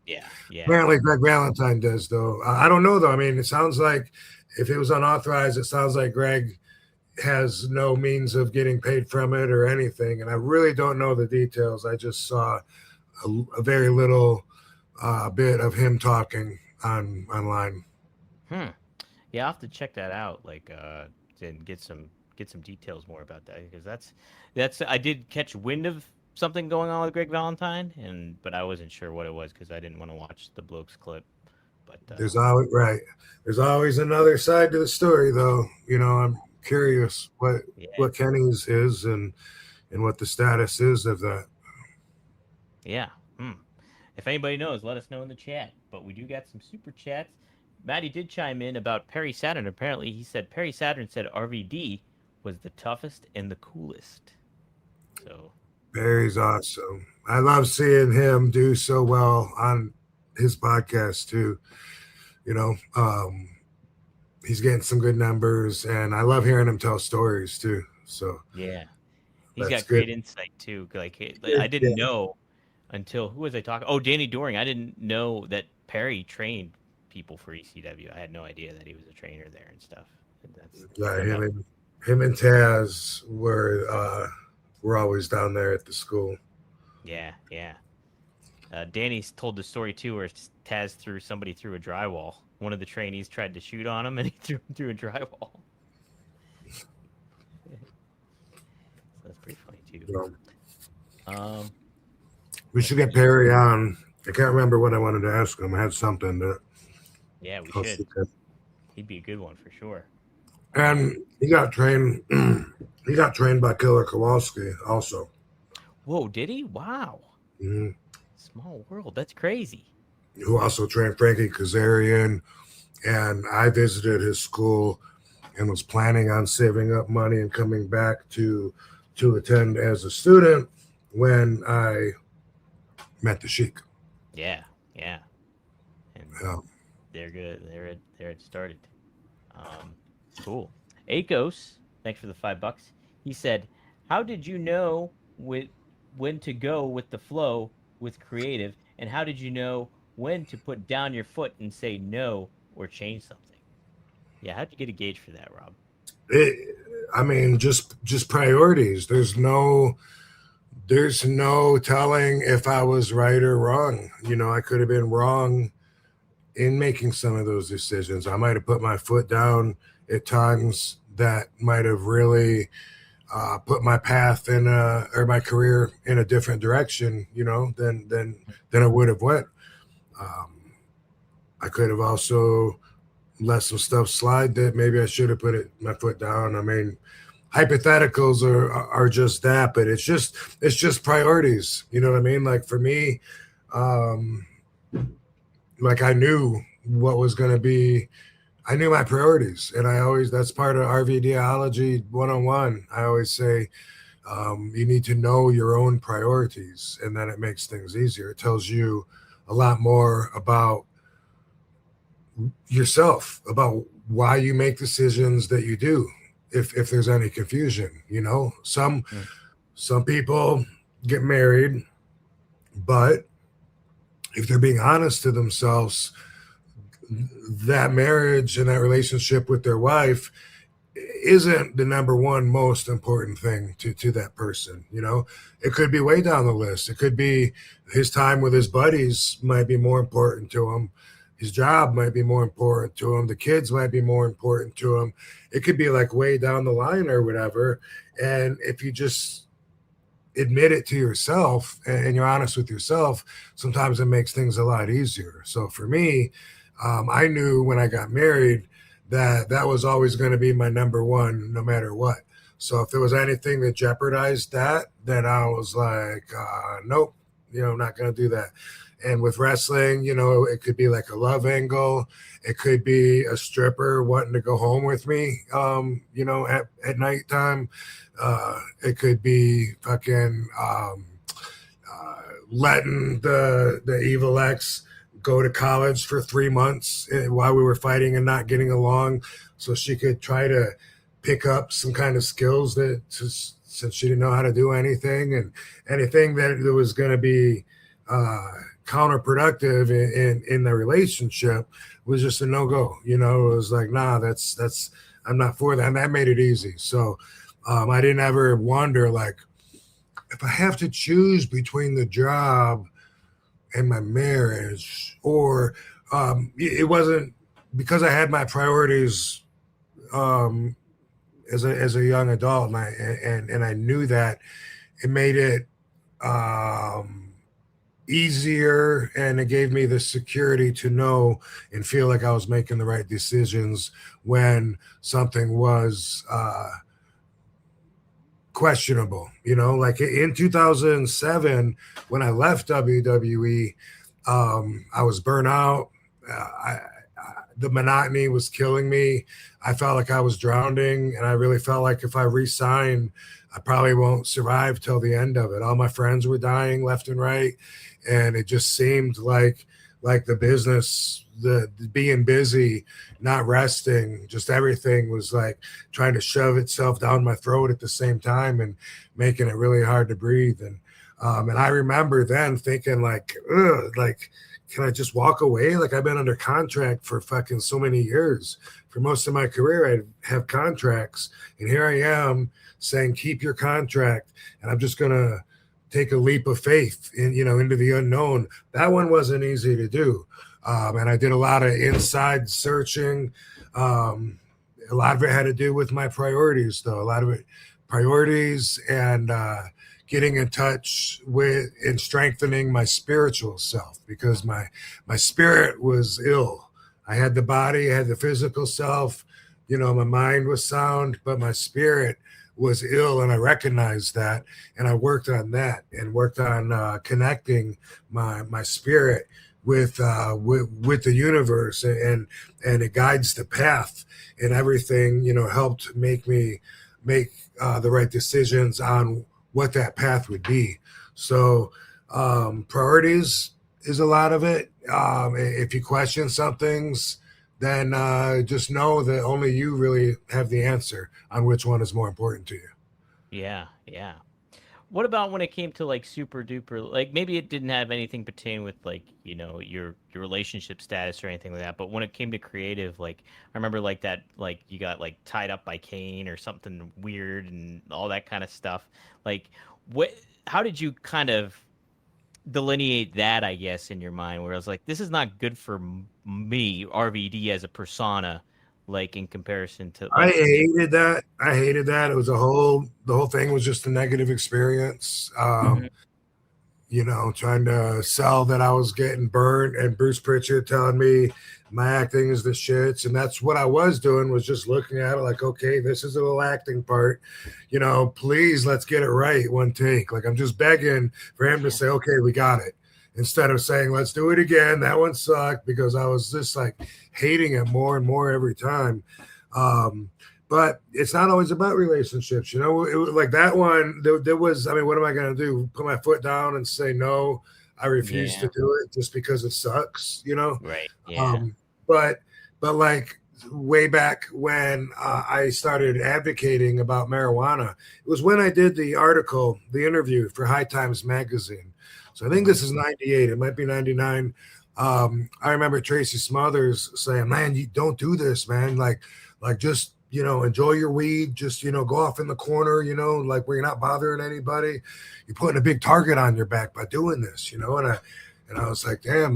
Speaker 1: Yeah.
Speaker 4: Apparently Greg Valentine does, though. I don't know, though. I mean, it sounds like if it was unauthorized, it sounds like Greg has no means of getting paid from it or anything. And I really don't know the details. I just saw a very little bit of him talking online.
Speaker 1: Yeah, I'll have to check that out, and get some details more about that, because that's I did catch wind of something going on with Greg Valentine, but I wasn't sure what it was because I didn't want to watch the Blokes clip. But
Speaker 4: there's always another side to the story, though. I'm curious what Kenny's is and what the status is of that.
Speaker 1: Yeah. If anybody knows, let us know in the chat. But we do got some super chats. Maddie did chime in about Perry Saturn. Apparently, he said Perry Saturn said RVD was the toughest and the coolest. So
Speaker 4: Perry's awesome. I love seeing him do so well on his podcast too. He's getting some good numbers, and I love hearing him tell stories too. So
Speaker 1: yeah, he's got great insight too. Like I didn't know until who was I talking? Oh, Danny Doring. I didn't know that Perry trained people for ECW. I had no idea that he was a trainer there and stuff.
Speaker 4: Him and Taz were were always down there at the school.
Speaker 1: Yeah. Danny's told the story too, where Taz somebody through a drywall. One of the trainees tried to shoot on him, and he threw him through a drywall. So that's pretty funny too.
Speaker 4: We should get Perry on. I can't remember what I wanted to ask him. I had something that.
Speaker 1: Yeah, we should. He'd be a good one for sure.
Speaker 4: And he got trained. He got trained by Killer Kowalski also.
Speaker 1: Whoa, did he? Wow.
Speaker 4: Mm-hmm.
Speaker 1: Small world. That's crazy.
Speaker 4: Who also trained Frankie Kazarian. And I visited his school and was planning on saving up money and coming back to attend as a student when I met the Sheik.
Speaker 1: Yeah. And they're good. They're it started. Cool. Akos, thanks for the $5. He said, "How did you know when to go with the flow with creative, and how did you know when to put down your foot and say no or change something?" Yeah, how'd you get a gauge for that, Rob?
Speaker 4: Just priorities. There's no telling if I was right or wrong. I could have been wrong in making some of those decisions. I might have put my foot down at times that might have really put my path or my career in a different direction, than it would have went. I could have also let some stuff slide that maybe I should have put my foot down. I mean, hypotheticals are just that, but it's just priorities. You know what I mean? Like for me, like I knew what was going to be. I knew my priorities, and that's part of RVDology 101. I always say you need to know your own priorities, and then it makes things easier. It tells you a lot more about yourself, about why you make decisions that you do. If there's any confusion, some people get married, but if they're being honest to themselves, that marriage and that relationship with their wife isn't the number one most important thing to that person. It could be way down the list. It could be his time with his buddies might be more important to him. His job might be more important to him. The kids might be more important to him. It could be like way down the line or whatever. And if you just admit it to yourself and you're honest with yourself, sometimes it makes things a lot easier. So for me, I knew when I got married that was always going to be my number one, no matter what. So if there was anything that jeopardized that, then I was like, nope, I'm not going to do that. And with wrestling, it could be like a love angle. It could be a stripper wanting to go home with me, at nighttime. It could be fucking letting the evil ex go to college for 3 months while we were fighting and not getting along, so she could try to pick up some kind of skills since she didn't know how to do anything, and anything that was going to be counterproductive in the relationship was just a no-go. It was like, nah, that's I'm not for that. And that made it easy. So I didn't ever wonder, like, if I have to choose between the job and my marriage, or it wasn't because I had my priorities as a young adult, and I knew that it made it easier, and it gave me the security to know and feel like I was making the right decisions when something was questionable. Like in 2007 when I left WWE, I was burnt out. The monotony was killing me. I felt like I was drowning, and I really felt like if I re-signed, I probably won't survive till the end of it. All my friends were dying left and right, and it just seemed like the business, the being busy, not resting, just everything was like trying to shove itself down my throat at the same time and making it really hard to breathe. And And I remember then thinking like, ugh, like, can I just walk away? Like I've been under contract for fucking so many years. For most of my career, I have contracts, and here I am saying, keep your contract. And I'm just going to take a leap of faith into the unknown. That one wasn't easy to do. And I did a lot of inside searching. A lot of it had to do with my priorities, though. A lot of it priorities and getting in touch with and strengthening my spiritual self, because my spirit was ill. I had the body, I had the physical self, my mind was sound, but my spirit was ill, and I recognized that, and I worked on that and worked on connecting my spirit with the universe, and it guides the path, and everything helped make me make the right decisions on what that path would be. So priorities is a lot of it. If you question some things, then just know that only you really have the answer on which one is more important to you.
Speaker 1: Yeah. What about when it came to like super duper, like maybe it didn't have anything pertaining with like, your relationship status or anything like that, but when it came to creative, like I remember like that, like you got like tied up by Kane or something weird and all that kind of stuff. Like how did you kind of delineate that, I guess, in your mind, where I was like, this is not good for me, RVD as a persona, like in comparison to
Speaker 4: I
Speaker 1: like,
Speaker 4: hated that. It was the whole thing was just a negative experience. Trying to sell that I was getting burnt, and Bruce Pritchard telling me my acting is the shits. And that's what I was doing, was just looking at it like, okay, this is a little acting part, please, let's get it right one take. Like I'm just begging for him to say, okay, we got it. Instead of saying, let's do it again. That one sucked, because I was just like hating it more and more every time. But it's not always about relationships, it was like that one. There was, what am I going to do? Put my foot down and say, no, I refuse to do it just because it sucks,
Speaker 1: Right. Yeah.
Speaker 4: But like way back when I started advocating about marijuana, it was when I did the interview for High Times magazine. So I think this is 98. It might be 99. I remember Tracy Smothers saying, man, you don't do this, man. Like just, enjoy your weed. Just, go off in the corner, like where you're not bothering anybody. You're putting a big target on your back by doing this, and I was like, damn,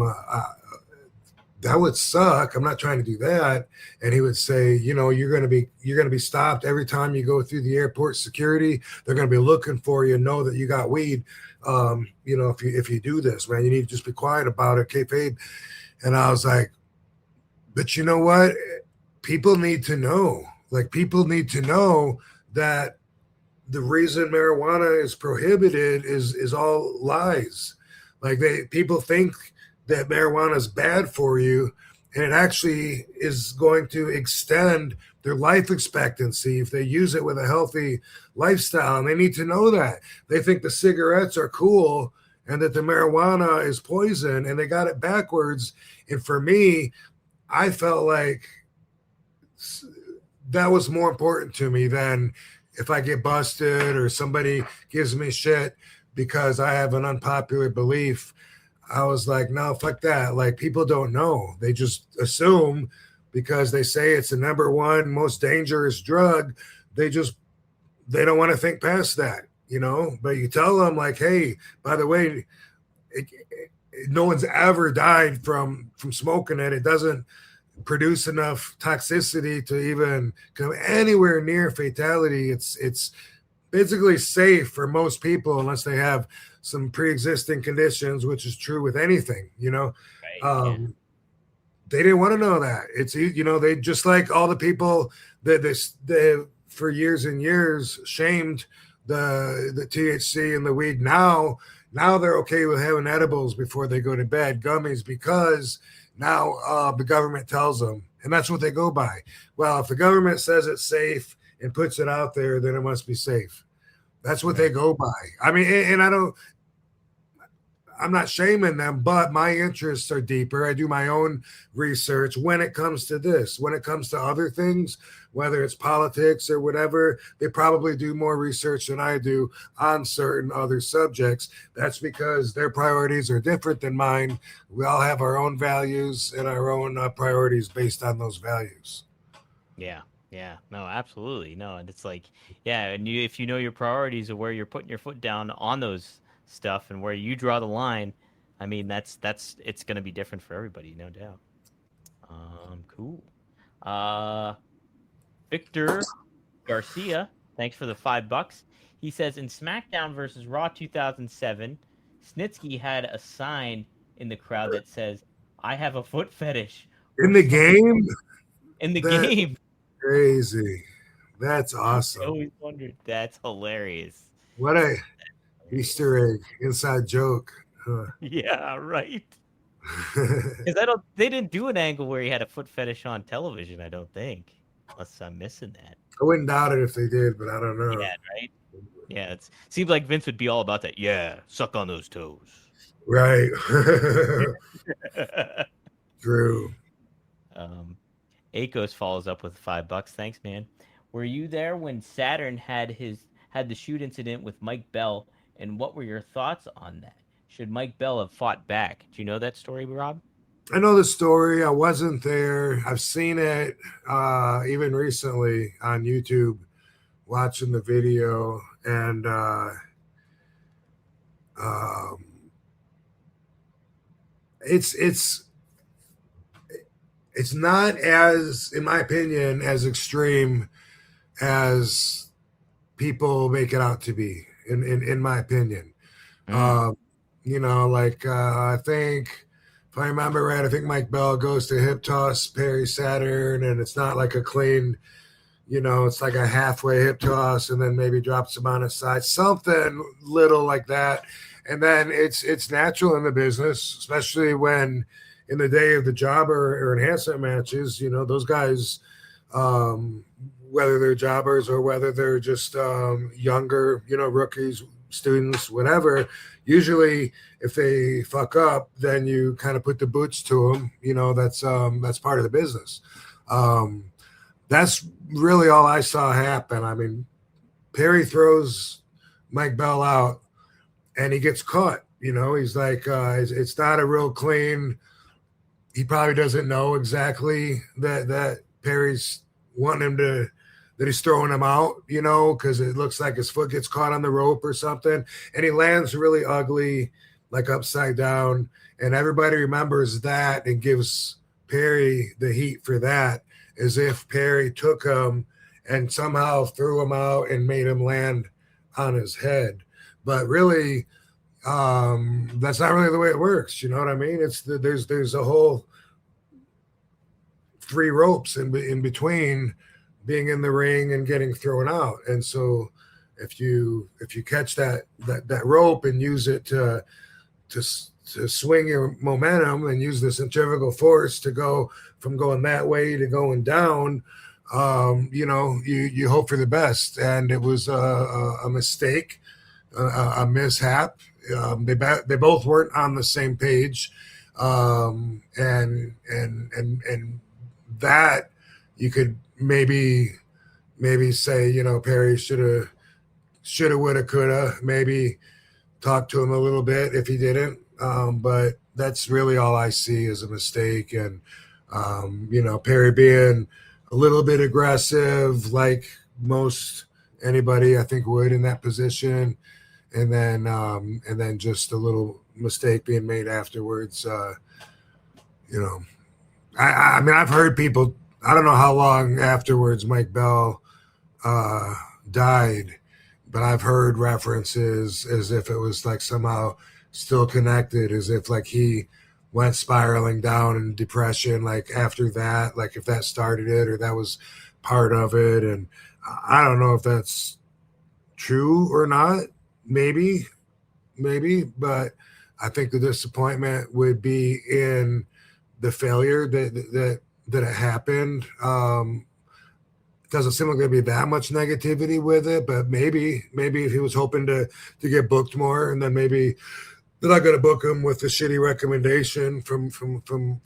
Speaker 4: that would suck. I'm not trying to do that. And he would say, you're going to be stopped every time you go through the airport security. They're going to be looking for you, know that you got weed. If you do this, man, you need to just be quiet about it, kayfabe. And I was like, but you know what? People need to know. Like, people need to know that the reason marijuana is prohibited is all lies. Like, people think that marijuana is bad for you, and it actually is going to extend their life expectancy if they use it with a healthy lifestyle. And they need to know that. They think the cigarettes are cool and that the marijuana is poison, and they got it backwards. And for me, I felt like that was more important to me than if I get busted or somebody gives me shit because I have an unpopular belief. I was like, no, fuck that. Like, people don't know. They just assume because they say it's the number one most dangerous drug. They don't want to think past that, But you tell them, like, hey, by the way, no one's ever died from smoking it. It doesn't produce enough toxicity to even come anywhere near fatality. It's basically safe for most people unless they have some pre-existing conditions, which is true with anything,
Speaker 1: Right,
Speaker 4: They didn't want to know that. It's, they just like all the people that they for years and years shamed the THC and the weed. Now they're okay with having edibles before they go to bed, gummies, because now the government tells them, and that's what they go by. Well, if the government says it's safe and puts it out there, then it must be safe. That's what they go by. I mean, and I'm not shaming them, but my interests are deeper. I do my own research when it comes to this. When it comes to other things, whether it's politics or whatever, they probably do more research than I do on certain other subjects. That's because their priorities are different than mine. We all have our own values and our own priorities based on those values.
Speaker 1: Yeah. Yeah, no, absolutely. No, and it's like, yeah, and if you know your priorities of where you're putting your foot down on those stuff and where you draw the line, I mean, that's it's going to be different for everybody, no doubt. Cool. Victor Garcia, thanks for the $5. He says in SmackDown versus Raw 2007, Snitsky had a sign in the crowd that says, "I have a foot fetish."
Speaker 4: In the game?
Speaker 1: In the game.
Speaker 4: Crazy. That's awesome.
Speaker 1: I always wondered. That's hilarious.
Speaker 4: What a Easter egg, inside joke.
Speaker 1: Yeah, right. Because they didn't do an angle where he had a foot fetish on television, I don't think. Unless I'm missing that.
Speaker 4: I wouldn't doubt it if they did, but I don't know.
Speaker 1: Yeah, right? Yeah, it seems like Vince would be all about that. Yeah, suck on those toes.
Speaker 4: Right. True.
Speaker 1: Akos follows up with $5. Thanks, man. Were you there when Saturn had the shoot incident with Mike Bell, and what were your thoughts on that? Should Mike Bell have fought back? Do you know that story, Rob?
Speaker 4: I know the story. I wasn't there. I've seen it even recently on YouTube, watching the video, and it's not as, in my opinion, as extreme as people make it out to be. In my opinion, I think. If I remember right, I think Mike Bell goes to hip toss Perry Saturn, and it's not like a clean, it's like a halfway hip toss, and then maybe drops him on his side, something little like that. And then it's natural in the business, especially when in the day of the jobber or enhancement matches, those guys, whether they're jobbers or whether they're just younger, rookies, students, whatever, usually if they fuck up, then you kind of put the boots to them. That's part of the business. That's really all I saw happen. I mean, Perry throws Mike Bell out and he gets caught. He's like, it's not a real clean. He probably doesn't know exactly that Perry's wanting him to, that he's throwing him out, because it looks like his foot gets caught on the rope or something. And he lands really ugly, like upside down. And everybody remembers that and gives Perry the heat for that, as if Perry took him and somehow threw him out and made him land on his head. But really, that's not really the way it works. You know what I mean? There's a whole 3 ropes in between being in the ring and getting thrown out. And so if you catch that rope and use it to swing your momentum and use the centrifugal force to go from going that way to going down, you hope for the best. And it was a mistake, a mishap. They both weren't on the same page. And that you could maybe say, Perry shoulda, woulda, coulda, maybe talk to him a little bit if he didn't. But that's really all I see as a mistake. And, Perry being a little bit aggressive, like most anybody I think would in that position. And then just a little mistake being made afterwards. I mean, I've heard people, I don't know how long afterwards Mike Bell died, but I've heard references as if it was like somehow still connected, as if like he went spiraling down in depression, like after that, like if that started it or that was part of it. And I don't know if that's true or not. Maybe, but I think the disappointment would be in the failure that it happened. Doesn't seem like there'd be that much negativity with it, but maybe if he was hoping to get booked more, and then maybe they're not going to book him with a shitty recommendation from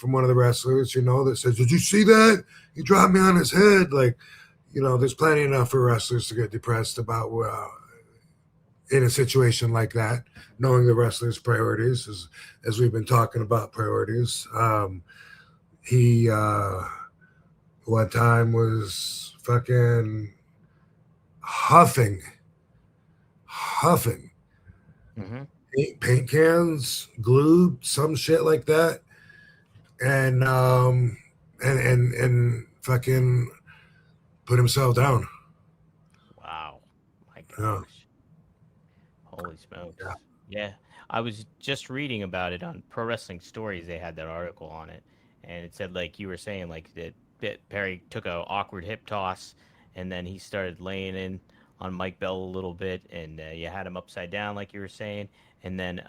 Speaker 4: one of the wrestlers, that says, "Did you see that? He dropped me on his head." Like, there's plenty enough for wrestlers to get depressed about in a situation like that, knowing the wrestler's priorities, as we've been talking about priorities. He one time was fucking huffing
Speaker 1: Mm-hmm.
Speaker 4: paint cans, glue, some shit like that, and fucking put himself down.
Speaker 1: Wow, my gosh,
Speaker 4: Yeah.
Speaker 1: holy smokes!
Speaker 4: Yeah.
Speaker 1: Yeah, I was just reading about it on Pro Wrestling Stories. They had that article on it, and it said like you were saying, like that Perry took a awkward hip toss, and then he started laying in on Mike Bell a little bit, and you had him upside down, like you were saying, and then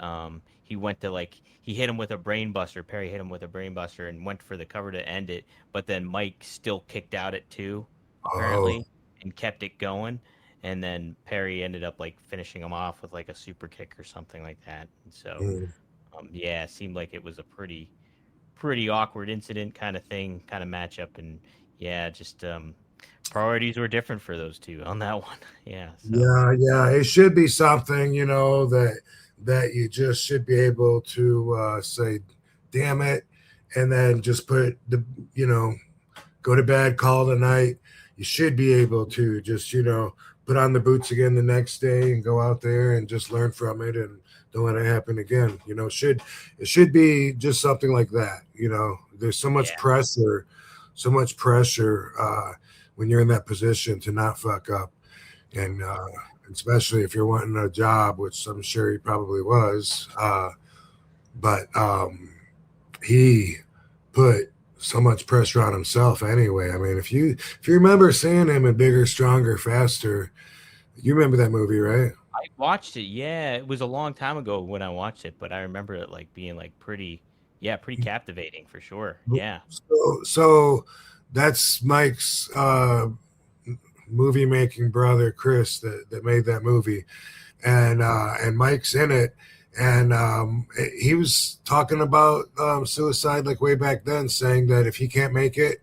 Speaker 1: he went to he hit him with a brain buster. Perry hit him with a brain buster and went for the cover to end it, but then Mike still kicked out at 2,
Speaker 4: Oh.
Speaker 1: apparently, and kept it going. And then Perry ended up like finishing him off with like a super kick or something like that. And so,
Speaker 4: Mm.
Speaker 1: yeah, it seemed like it was a pretty awkward incident kind of thing, kind of matchup, and yeah, just priorities were different for those two on that one. Yeah. So.
Speaker 4: Yeah. It should be something, that you just should be able to say, "Damn it," and then just put go to bed, call it a night. You should be able to just, put on the boots again the next day and go out there and just learn from it and don't let it happen again. It should be just something like that. There's so much pressure when you're in that position to not fuck up. And especially if you're wanting a job, which I'm sure he probably was. But he put so much pressure on himself anyway. I mean, if you remember seeing him in Bigger, Stronger, Faster, you remember that movie, right?
Speaker 1: I watched it. Yeah, it was a long time ago when I watched it, but I remember it like being like pretty captivating for sure. Yeah.
Speaker 4: So that's Mike's movie making brother Chris that made that movie, and Mike's in it. And he was talking about suicide like way back then, saying that if he can't make it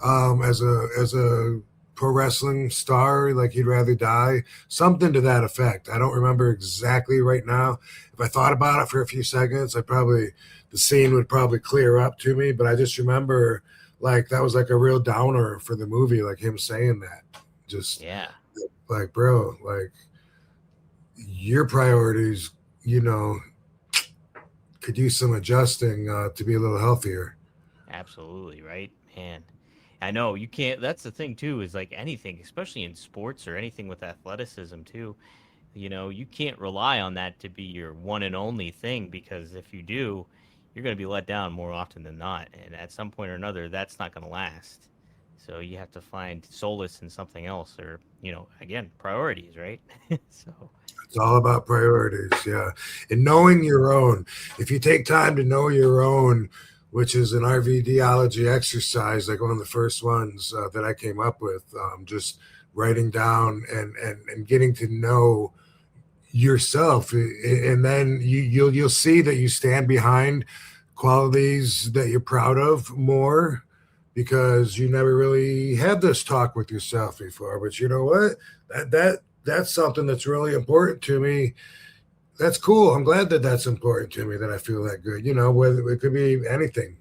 Speaker 4: as a pro wrestling star, like he'd rather die, something to that effect. I don't remember exactly right now. If I thought about it for a few seconds, the scene would probably clear up to me. But I just remember like that was like a real downer for the movie, like him saying that. Just like, bro, like your priorities, could use some adjusting to be a little healthier.
Speaker 1: Absolutely, right? Man. I know you can't. That's the thing too. Is like anything, especially in sports or anything with athleticism too. You can't rely on that to be your one and only thing, because if you do, you're going to be let down more often than not, and at some point or another, that's not going to last. So you have to find solace in something else, or again, priorities, right? So
Speaker 4: it's all about priorities, yeah, and knowing your own. If you take time to know your own, which is an RVDology exercise, like one of the first ones that I came up with, just writing down and getting to know yourself, and then you'll see that you stand behind qualities that you're proud of more, because you never really had this talk with yourself before. But you know what? That's something that's really important to me. That's cool. I'm glad that that's important to me, that I feel that good. Whether it could be anything,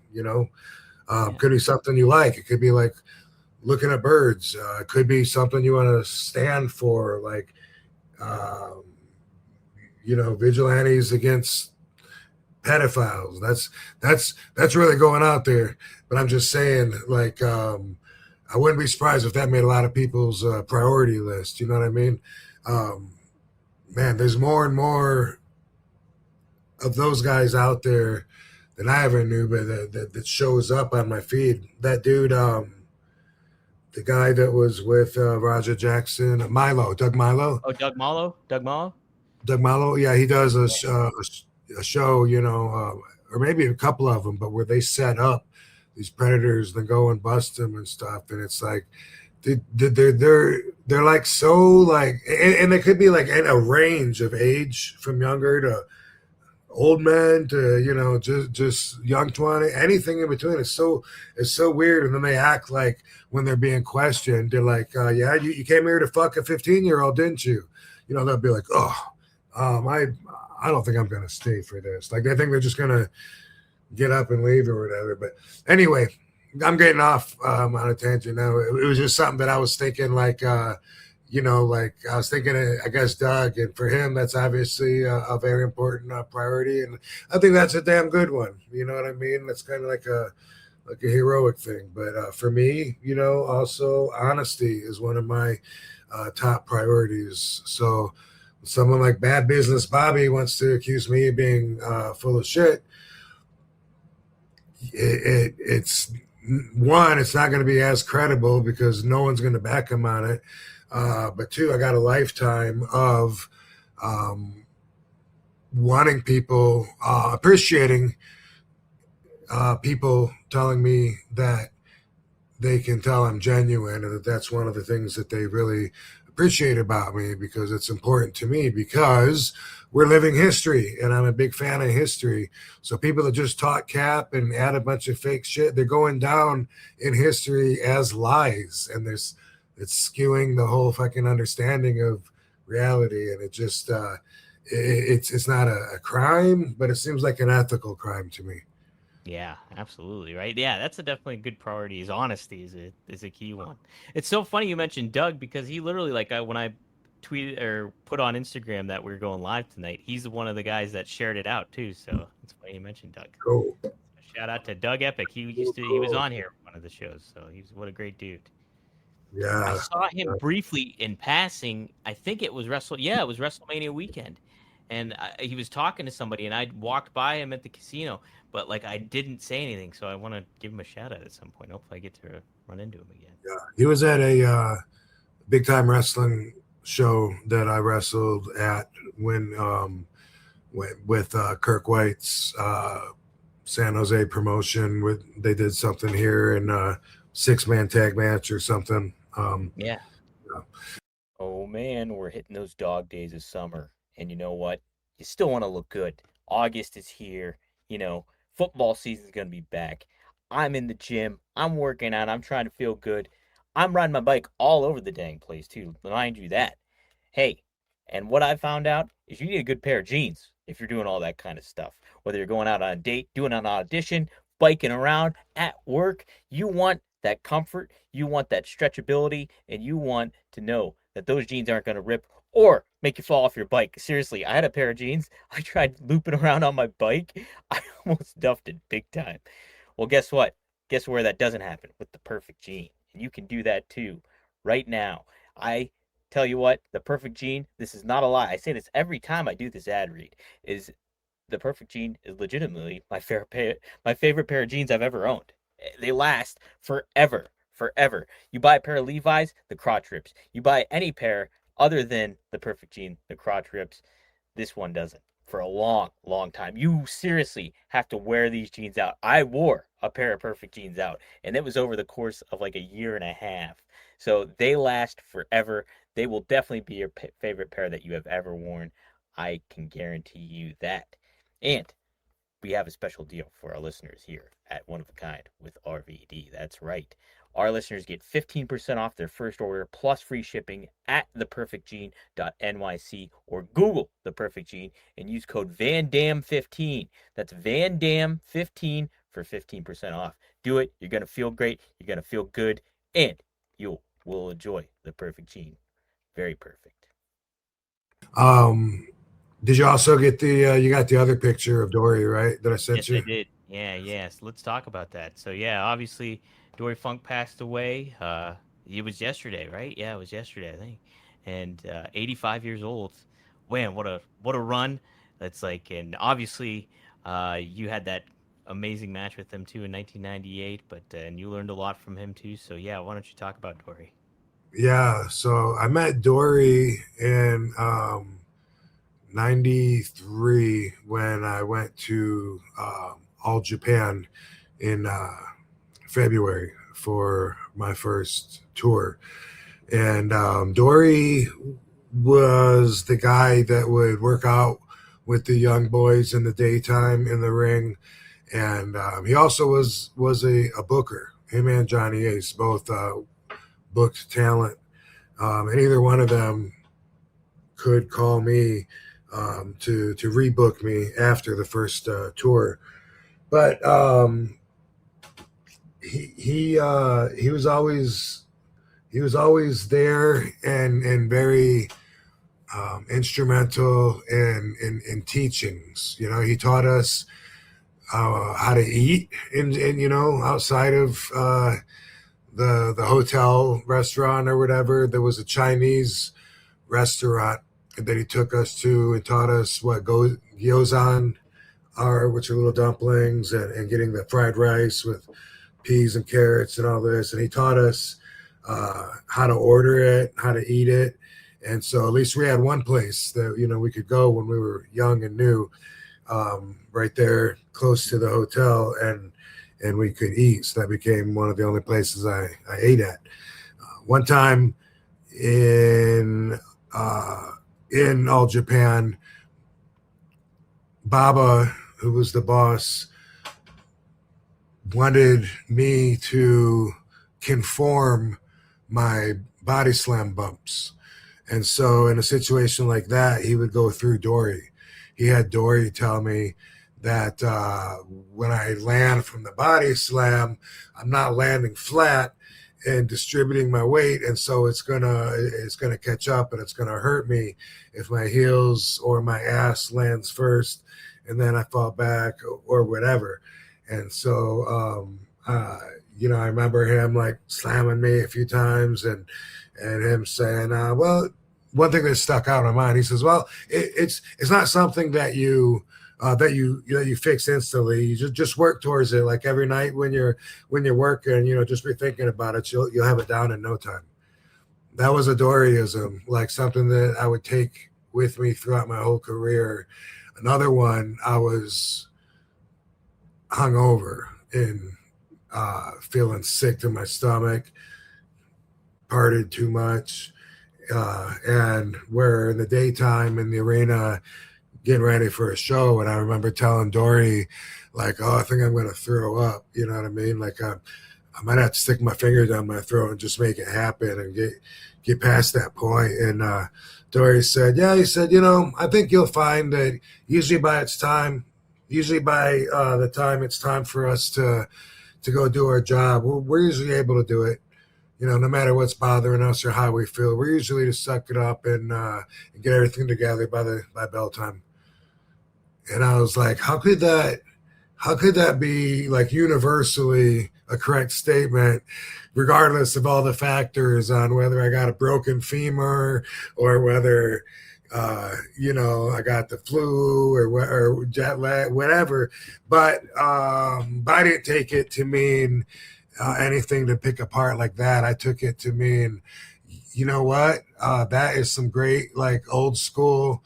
Speaker 4: could be something you like. It could be like looking at birds. It could be something you want to stand for, like, vigilantes against pedophiles. That's really going out there. But I'm just saying, like, I wouldn't be surprised if that made a lot of people's priority list. You know what I mean? Man, there's more and more of those guys out there than I ever knew, but that shows up on my feed. That dude, the guy that was with Roger Jackson, Doug Milo.
Speaker 1: Oh, Doug Malo?
Speaker 4: Doug Milo, yeah, he does a show, or maybe a couple of them, but where they set up these predators, then go and bust them and stuff. And it's like, they're like so like, and they could be like in a range of age from younger to old men to, you know, just young 20, anything in between. It's so weird. And then they act like when they're being questioned, they're like, yeah, you came here to fuck a 15-year-old, didn't you? You know, they'll be like, oh, I don't think I'm going to stay for this. Like, they think they're just going to get up and leave or whatever. But anyway, I'm getting off on a tangent now. It was just something that I was thinking, like, you know, like I was thinking, I guess, Doug, and for him, that's obviously a very important priority. And I think that's a damn good one. You know what I mean? That's kind of like a heroic thing. But for me, you know, also honesty is one of my top priorities. So someone like Bad Business Bobby wants to accuse me of being full of shit. It's one, it's not going to be as credible because no one's going to back him on it. But two, I got a lifetime of wanting people, appreciating people telling me that they can tell I'm genuine, and that's one of the things that they really appreciate about me, because it's important to me, because we're living history and I'm a big fan of history. So people that just talk cap and add a bunch of fake shit, they're going down in history as lies, and it's skewing the whole fucking understanding of reality. And it just it's not a crime, but it seems like an ethical crime to me.
Speaker 1: Yeah, absolutely, right? Yeah, that's definitely a good priority. Is honesty is a key one. It's so funny you mentioned Doug, because he literally, like, when I tweeted or put on Instagram that we were going live tonight, he's one of the guys that shared it out too. So it's funny you mentioned Doug.
Speaker 4: Cool.
Speaker 1: Shout out to Doug Epic. He was on here one of the shows, so what a great dude.
Speaker 4: Yeah,
Speaker 1: I saw him briefly in passing. I think it was WrestleMania weekend, and he was talking to somebody, and I walked by him at the casino, but like I didn't say anything. So I want to give him a shout out at some point. Hopefully, I get to run into him again.
Speaker 4: yeah. He was at a big time wrestling show that I wrestled at when with Kirk White's San Jose promotion. They did something here in 6-man tag match or something.
Speaker 1: Yeah. Oh man, we're hitting those dog days of summer, and you know what? You still want to look good. August is here. You know, football season's gonna be back. I'm in the gym. I'm working out. I'm trying to feel good. I'm riding my bike all over the dang place too. Remind you that. Hey, and what I found out is you need a good pair of jeans if you're doing all that kind of stuff. Whether you're going out on a date, doing an audition, biking around, at work, you want that comfort, you want that stretchability, and you want to know that those jeans aren't going to rip or make you fall off your bike. Seriously, I had a pair of jeans. I tried looping around on my bike. I almost duffed it big time. Well, guess what? Guess where that doesn't happen? With the Perfect Jean. And you can do that too right now. I tell you what, the Perfect Jean, this is not a lie. I say this every time I do this ad read, is the Perfect Jean is legitimately my favorite pair of jeans I've ever owned. They last forever. You buy a pair of Levi's, the crotch rips. You buy any pair other than the Perfect Jean, the crotch rips. This one doesn't. For a long, long time. You seriously have to wear these jeans out. I wore a pair of Perfect Jeans out, and it was over the course of like a year and a half. So they last forever. They will definitely be your favorite pair that you have ever worn. I can guarantee you that. And we have a special deal for our listeners here at One of a Kind with RVD. That's right. Our listeners get 15% off their first order plus free shipping at theperfectjean.nyc or Google The Perfect Jean and use code VANDAM15. That's VANDAM15 for 15% off. Do it. You're going to feel great. You're going to feel good. And you will enjoy The Perfect Jean. Very perfect.
Speaker 4: Did you also get you got the other picture of Dory, right? That I sent you?
Speaker 1: Yes, I did. Yes. Let's talk about that. So yeah, obviously Dory Funk passed away. It was yesterday, right? Yeah, it was yesterday, I think. And 85 years old. Man, what a run. That's like, and obviously you had that amazing match with him too in 1998, but and you learned a lot from him too. So yeah, why don't you talk about Dory?
Speaker 4: Yeah, so I met Dory in 93 when I went to All Japan in February for my first tour. And Dory was the guy that would work out with the young boys in the daytime in the ring. And he also was a booker. Him and Johnny Ace both booked talent. And either one of them could call me to rebook me after the first tour. But he was always there and very instrumental in teachings. You know, he taught us how to eat and you know, outside of the hotel restaurant or whatever. There was a Chinese restaurant that he took us to and taught us what gyozan are, which are little dumplings, and getting the fried rice with peas and carrots and all this. And he taught us how to order it, how to eat it. And so at least we had one place that, you know, we could go when we were young and new, right there close to the hotel, and we could eat. So that became one of the only places I ate at. One time in All Japan, Baba, who was the boss, wanted me to conform my body slam bumps. And so in a situation like that, he would go through Dory. He had Dory tell me that when I land from the body slam, I'm not landing flat and distributing my weight, and so it's gonna catch up, and it's gonna hurt me if my heels or my ass lands first, and then I fall back or whatever. And so you know, I remember him like slamming me a few times, and him saying, well, one thing that stuck out in my mind, he says, well, it's not something that you fix instantly. You just work towards it. Like every night when you're working, you know, just be thinking about it. You'll have it down in no time. That was a Doryism, like something that I would take with me throughout my whole career. Another one, I was hungover and feeling sick to my stomach, partied too much, and we're in the daytime in the arena getting ready for a show. And I remember telling Dory, like, oh, I think I'm going to throw up. You know what I mean? Like, I might have to stick my finger down my throat and just make it happen and get past that point. And Dory said, yeah, he said, you know, I think you'll find that usually by the time it's time for us to go do our job, we're usually able to do it. You know, no matter what's bothering us or how we feel, we're usually to suck it up and get everything together by bell time. And I was like, how could that be like universally a correct statement, regardless of all the factors on whether I got a broken femur or whether you know, I got the flu or jet lag, whatever. But I didn't take it to mean anything to pick apart like that. I took it to mean, you know what? That is some great, like, old school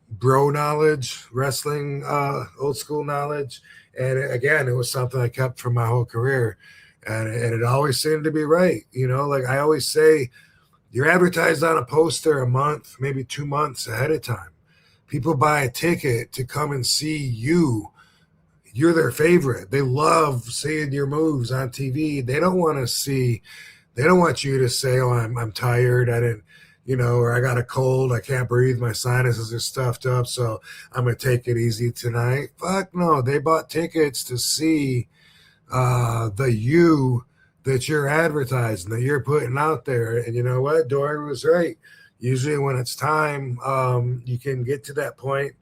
Speaker 4: bro knowledge, wrestling old school knowledge. And again, it was something I kept from my whole career. And it always seemed to be right. You know, like I always say, you're advertised on a poster a month, maybe 2 months ahead of time. People buy a ticket to come and see you. You're their favorite. They love seeing your moves on TV. They don't want you to say, oh, I'm tired. I didn't, you know, or I got a cold. I can't breathe. My sinuses are stuffed up. So I'm going to take it easy tonight. Fuck no. They bought tickets to see the you that you're advertising, that you're putting out there. And you know what? Dory was right. Usually when it's time, you can get to that point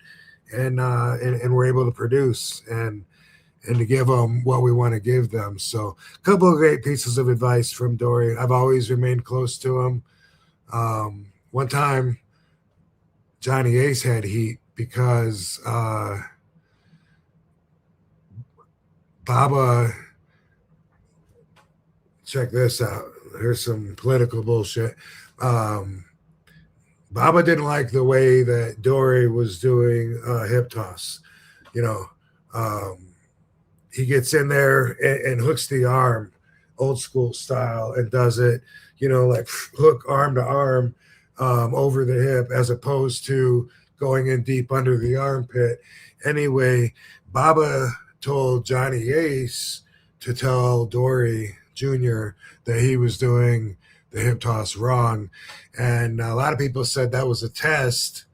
Speaker 4: and we're able to produce and to give them what we want to give them. So a couple of great pieces of advice from Dory. I've always remained close to him. One time, Johnny Ace had heat because Baba, check this out. Here's some political bullshit. Baba didn't like the way that Dory was doing hip toss. You know, he gets in there and hooks the arm, old school style, and does it, you know, like hook arm to arm over the hip, as opposed to going in deep under the armpit. Anyway, Baba told Johnny Ace to tell Dory Jr. that he was doing the hip toss wrong. And a lot of people said that was a test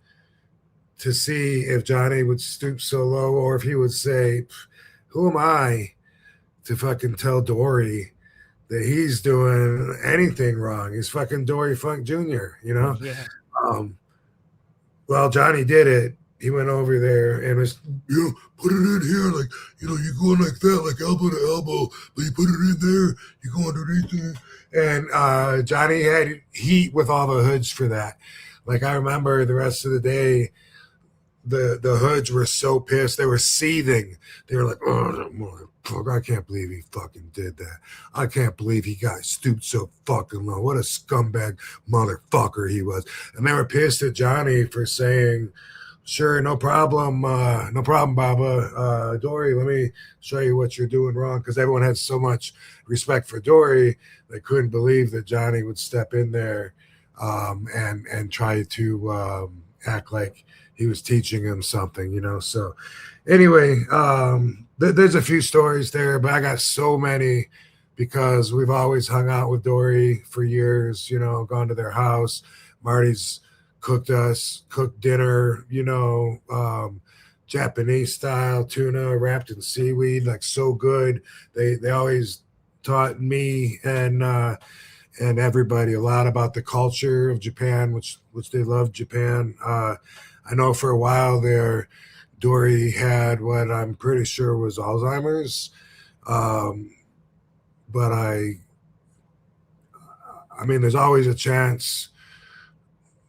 Speaker 4: to see if Johnny would stoop so low or if he would say, who am I to fucking tell Dory that he's doing anything wrong? He's fucking Dory Funk Jr., you know?
Speaker 1: Yeah.
Speaker 4: Well, Johnny did it. He went over there and was, put it in here, like, you're going like that, like elbow to elbow, but you put it in there, you go underneath it. And Johnny had heat with all the hoods for that. Like, I remember the rest of the day, the hoods were so pissed. They were seething. They were like, oh, motherfucker, I can't believe he fucking did that. I can't believe he got stooped so fucking low. What a scumbag motherfucker he was. And they were pissed at Johnny for saying, sure, no problem, Baba. Dory, let me show you what you're doing wrong. Because everyone had so much respect for Dory, they couldn't believe that Johnny would step in there and try to act like he was teaching him something, So anyway, there's a few stories there, but I got so many because we've always hung out with Dory for years, gone to their house. Marty's cooked dinner, Japanese style tuna wrapped in seaweed, like so good. They always taught me and everybody a lot about the culture of Japan, which they love Japan. I know for a while there, Dory had what I'm pretty sure was Alzheimer's, but I mean, there's always a chance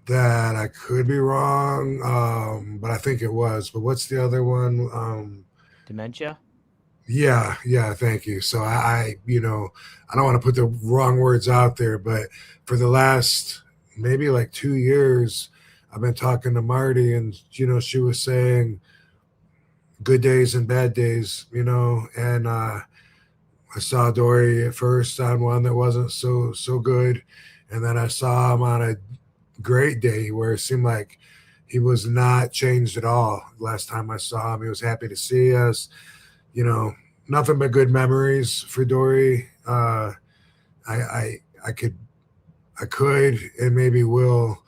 Speaker 4: that I could be wrong, but I think it was. But what's the other one?
Speaker 1: Dementia?
Speaker 4: Yeah, thank you. So I don't want to put the wrong words out there, but for the last maybe like 2 years, I've been talking to Marty, and she was saying good days and bad days, and I saw Dory at first on one that wasn't so good, and then I saw him on a great day where it seemed like he was not changed at all. Last time I saw him, he was happy to see us. Nothing but good memories for Dory. I could and maybe will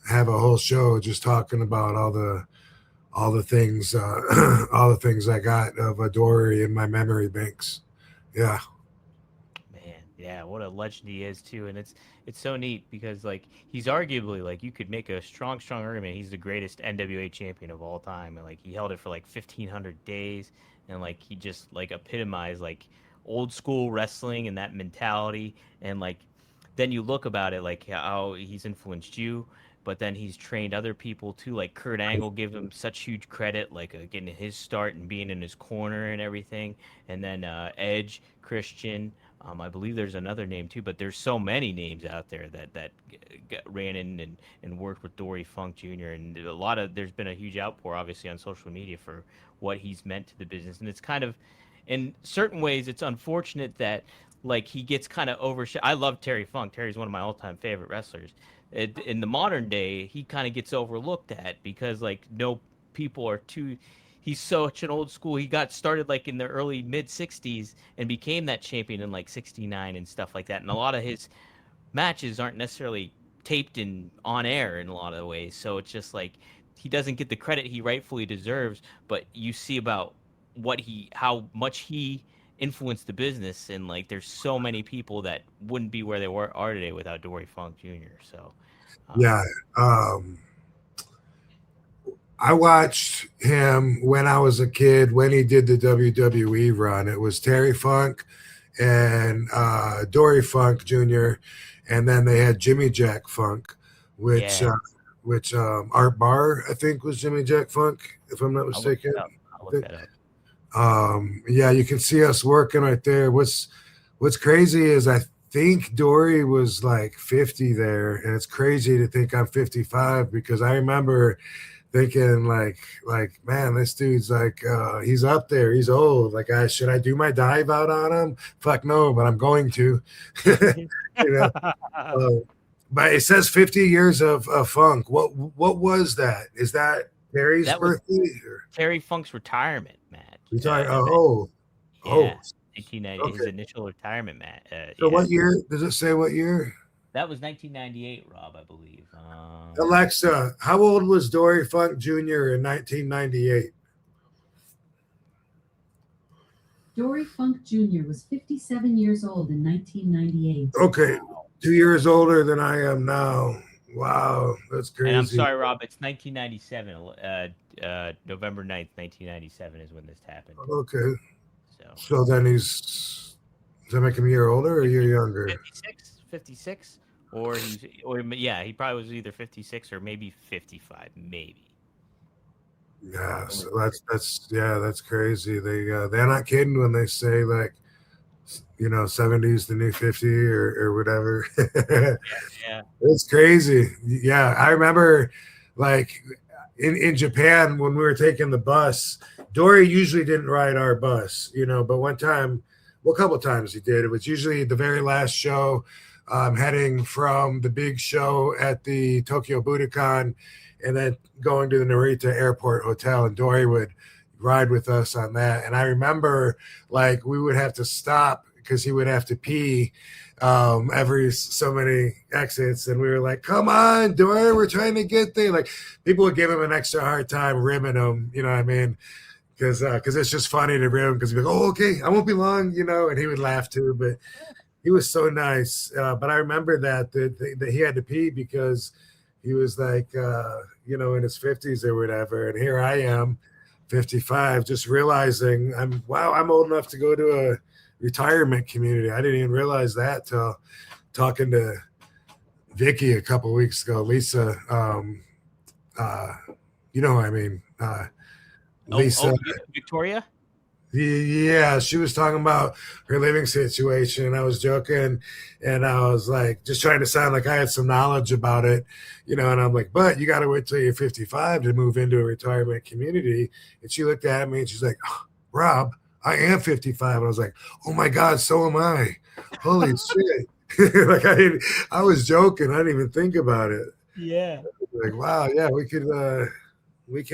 Speaker 4: have a whole show just talking about all the things all the things I got of Dory in my memory banks. Yeah.
Speaker 1: Man, yeah, what a legend he is too, and it's so neat because like he's arguably like you could make a strong argument he's the greatest NWA champion of all time, and like he held it for like 1,500 days, and like he just like epitomized like old school wrestling and that mentality, and like then you look about it like how he's influenced you. But then he's trained other people too, like Kurt Angle gave him such huge credit, like getting his start and being in his corner and everything. And then Edge, Christian, I believe there's another name too, but there's so many names out there that ran in and worked with Dory Funk Jr. And there's been a huge outpour, obviously, on social media for what he's meant to the business. And it's kind of, in certain ways, it's unfortunate that like he gets kind of overshadowed. I love Terry Funk. Terry's one of my all-time favorite wrestlers. In the modern day, he kind of gets overlooked at because like no people are too. He's such an old school. He got started like in the early mid '60s and became that champion in like '69 and stuff like that. And a lot of his matches aren't necessarily taped and on air in a lot of ways. So it's just like he doesn't get the credit he rightfully deserves. But you see about how much he influenced the business, and like there's so many people that wouldn't be where they are today without Dory Funk Jr. So
Speaker 4: yeah, I watched him when I was a kid when he did the WWE run. It was Terry Funk and Dory Funk Jr., and then they had Jimmy Jack Funk, which Art Barr I think was Jimmy Jack Funk, if I'm not mistaken.
Speaker 1: I'll look that up.
Speaker 4: Yeah, you can see us working right there. What's crazy is I think Dory was like 50 there, and it's crazy to think I'm 55 because I remember thinking like man, this dude's like he's up there, he's old. Like, should I do my dive out on him? Fuck no, but I'm going to. But it says 50 years of funk. What was that? Is that Terry's
Speaker 1: That was
Speaker 4: birthday? Or
Speaker 1: Terry Funk's retirement, Matt.
Speaker 4: you talking?
Speaker 1: Yeah,
Speaker 4: Oh,
Speaker 1: 1990, his
Speaker 4: okay.
Speaker 1: initial retirement, Matt.
Speaker 4: So
Speaker 1: Yeah,
Speaker 4: what year does it say? What year?
Speaker 1: that was 1998, Rob, I believe.
Speaker 4: Alexa, how old was Dory Funk Jr. in 1998?
Speaker 6: Dory Funk Jr. was 57 years old in 1998.
Speaker 4: Okay, 2 years older than I am now. Wow, that's crazy.
Speaker 1: And I'm sorry, Rob, it's 1997. November 9th, 1997 is when this happened.
Speaker 4: Okay,
Speaker 1: So
Speaker 4: so then does that make him a year older or a year younger?
Speaker 1: 56, or yeah, he probably was either 56 or maybe 55, maybe.
Speaker 4: Yeah, so that's crazy. They're not kidding when they say like 70's the new 50 or whatever.
Speaker 1: Yeah.
Speaker 4: It's crazy. Yeah, I remember like in Japan when we were taking the bus, Dory usually didn't ride our bus, but one time, well, a couple times he did. It was usually the very last show, heading from the big show at the Tokyo Budokan and then going to the Narita Airport Hotel, and Dory would ride with us on that. And I remember like we would have to stop because he would have to pee every so many exits, and we were like, come on, Dory, we're trying to get there. Like people would give him an extra hard time ribbing him, you know what I mean? Because it's just funny to rib him because he'd be like, oh, okay, I won't be long, and he would laugh too. But he was so nice. But I remember that he had to pee because he was like, in his 50s or whatever. And here I am, 55, just realizing I'm old enough to go to a retirement community. I didn't even realize that till talking to Vicky a couple of weeks ago. Lisa, you know what I mean? Lisa.
Speaker 1: Victoria?
Speaker 4: Yeah, she was talking about her living situation. I was joking, and I was like, just trying to sound like I had some knowledge about it, and I'm like, but you got to wait till you're 55 to move into a retirement community. And she looked at me and she's like, oh, Rob, I am 55. And I was like, oh my God, so am I. Holy shit. Like I was joking. I didn't even think about it.
Speaker 1: Yeah.
Speaker 4: Like, wow, yeah, we can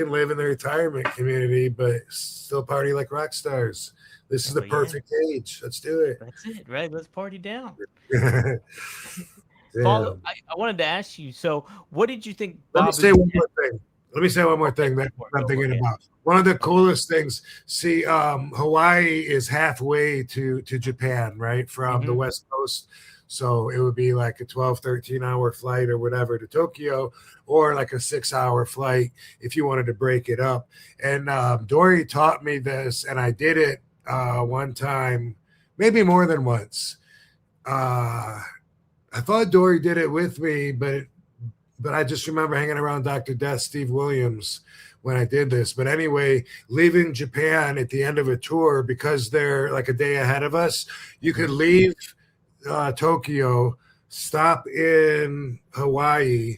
Speaker 4: live in the retirement community, but still party like rock stars. This is the perfect age. Let's do it.
Speaker 1: That's it, right? Let's party down.
Speaker 4: Yeah.
Speaker 1: I wanted to ask you, so what did you think?
Speaker 4: Let me say one more thing that I'm thinking about. One of the coolest things, see, Hawaii is halfway to Japan, right? From the West Coast. So it would be like a 12, 13-hour flight or whatever to Tokyo, or like a 6-hour flight if you wanted to break it up. And Dory taught me this, and I did it one time, maybe more than once. I thought Dory did it with me, but I just remember hanging around Dr. Death, Steve Williams, when I did this. But anyway, leaving Japan at the end of a tour, because they're like a day ahead of us, you could leave Tokyo, stop in Hawaii,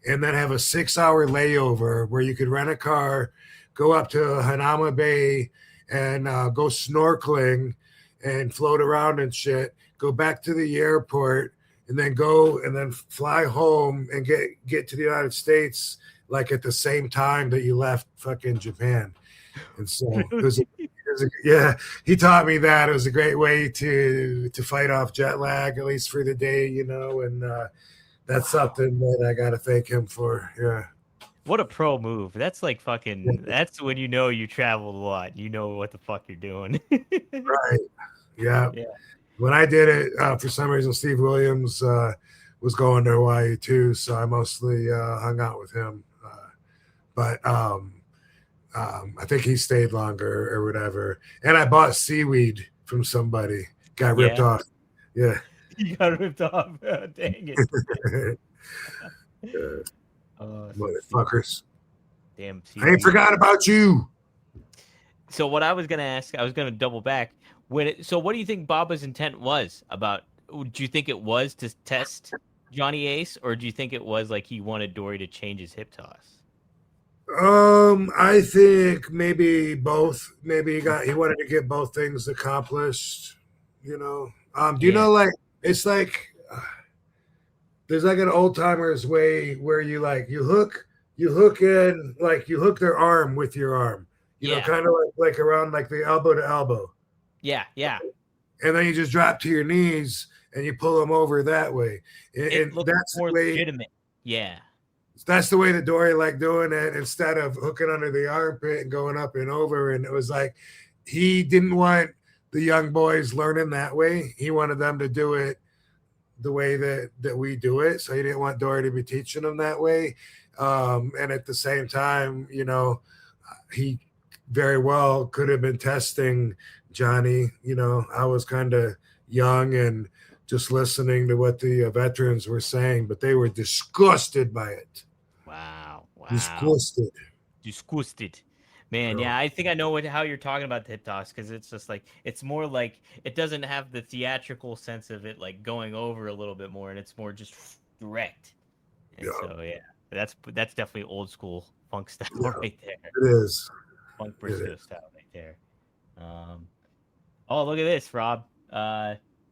Speaker 4: and then have a 6-hour layover where you could rent a car, go up to Hanama Bay and go snorkeling and float around and shit, go back to the airport, and then fly home and get to the United States like at the same time that you left fucking Japan. And so he taught me that. It was a great way to fight off jet lag, at least for the day, and that's something that I got to thank him for. Yeah.
Speaker 1: What a pro move. That's like fucking, that's when you traveled a lot. You know what the fuck you're doing.
Speaker 4: Right. Yeah. When I did it, for some reason, Steve Williams was going to Hawaii too, so I mostly hung out with him. But I think he stayed longer or whatever. And I bought seaweed from somebody. Got ripped off. Yeah.
Speaker 1: You got ripped off. Oh, dang it.
Speaker 4: Motherfuckers.
Speaker 1: Damn.
Speaker 4: I ain't forgot about you.
Speaker 1: So what I was going to ask, I was going to double back. So what do you think Baba's intent was about? Do you think it was to test Johnny Ace, or do you think it was like he wanted Dory to change his hip toss?
Speaker 4: I think maybe both. Maybe he wanted to get both things accomplished. Do you know? Like it's like there's like an old timers way where you hook in, like you hook their arm with your arm,
Speaker 1: Yeah.
Speaker 4: kind of like around like the elbow to elbow.
Speaker 1: Yeah.
Speaker 4: And then you just drop to your knees and you pull them over that way.
Speaker 1: It
Speaker 4: And
Speaker 1: looks more legitimate. Yeah.
Speaker 4: that's the way that Dory liked doing it, instead of hooking under the armpit and going up and over. And it was like he didn't want the young boys learning that way. He wanted them to do it the way that we do it. So he didn't want Dory to be teaching them that way. And at the same time, he very well could have been testing Johnny. I was kind of young and just listening to what the veterans were saying, but they were disgusted by it.
Speaker 1: Wow. Disgusted. Man, yeah, I think I know how you're talking about the hip toss, because it's just like, it's more like, it doesn't have the theatrical sense of it like going over a little bit more, and it's more just direct. And so yeah, that's definitely old school funk style right there.
Speaker 4: It is.
Speaker 1: Funk Briscoe style right there. Oh, look at this, Rob.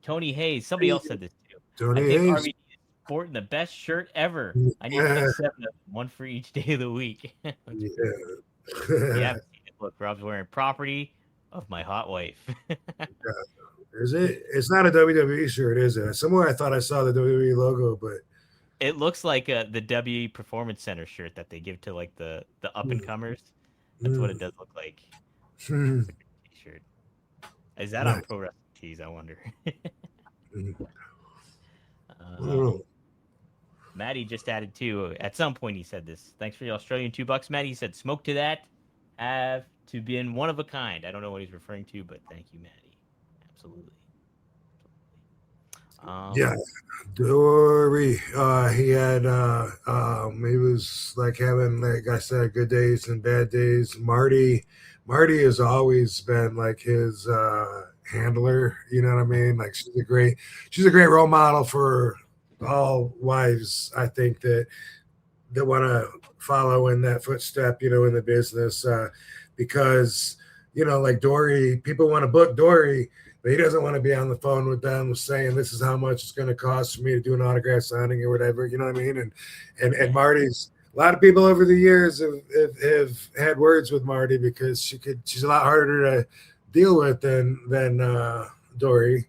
Speaker 1: Tony Hayes. Somebody else said this too.
Speaker 4: Tony
Speaker 1: I think
Speaker 4: Hayes.
Speaker 1: RVD is sporting the best shirt ever. I need to get 7 of them, one for each day of the week.
Speaker 4: Yeah.
Speaker 1: Yeah, look, Rob's wearing property of my hot wife.
Speaker 4: Is it? It's not a WWE shirt, is it? Somewhere I thought I saw the WWE logo, but
Speaker 1: it looks like the WWE Performance Center shirt that they give to like the up and comers. That's what it does look like. It's a good t-shirt. Is that on Pro Wrestling Tees? I wonder. Maddie just added too. At some point, he said this. Thanks for the Australian $2, Maddie. He said, "Smoke to that. Have to be in one of a kind." I don't know what he's referring to, but thank you, Maddie. Absolutely.
Speaker 4: Yeah, Dory. He had. He was like having, like I said, good days and bad days. Marty has always been like his handler. You know what I mean? Like she's a great role model for all wives, I think, that want to follow in that footstep, in the business, because, like Dory, people want to book Dory, but he doesn't want to be on the phone with them saying, this is how much it's going to cost for me to do an autograph signing or whatever, you know what I mean? And Marty's, a lot of people over the years have had words with Marty because she's a lot harder to deal with than Dory.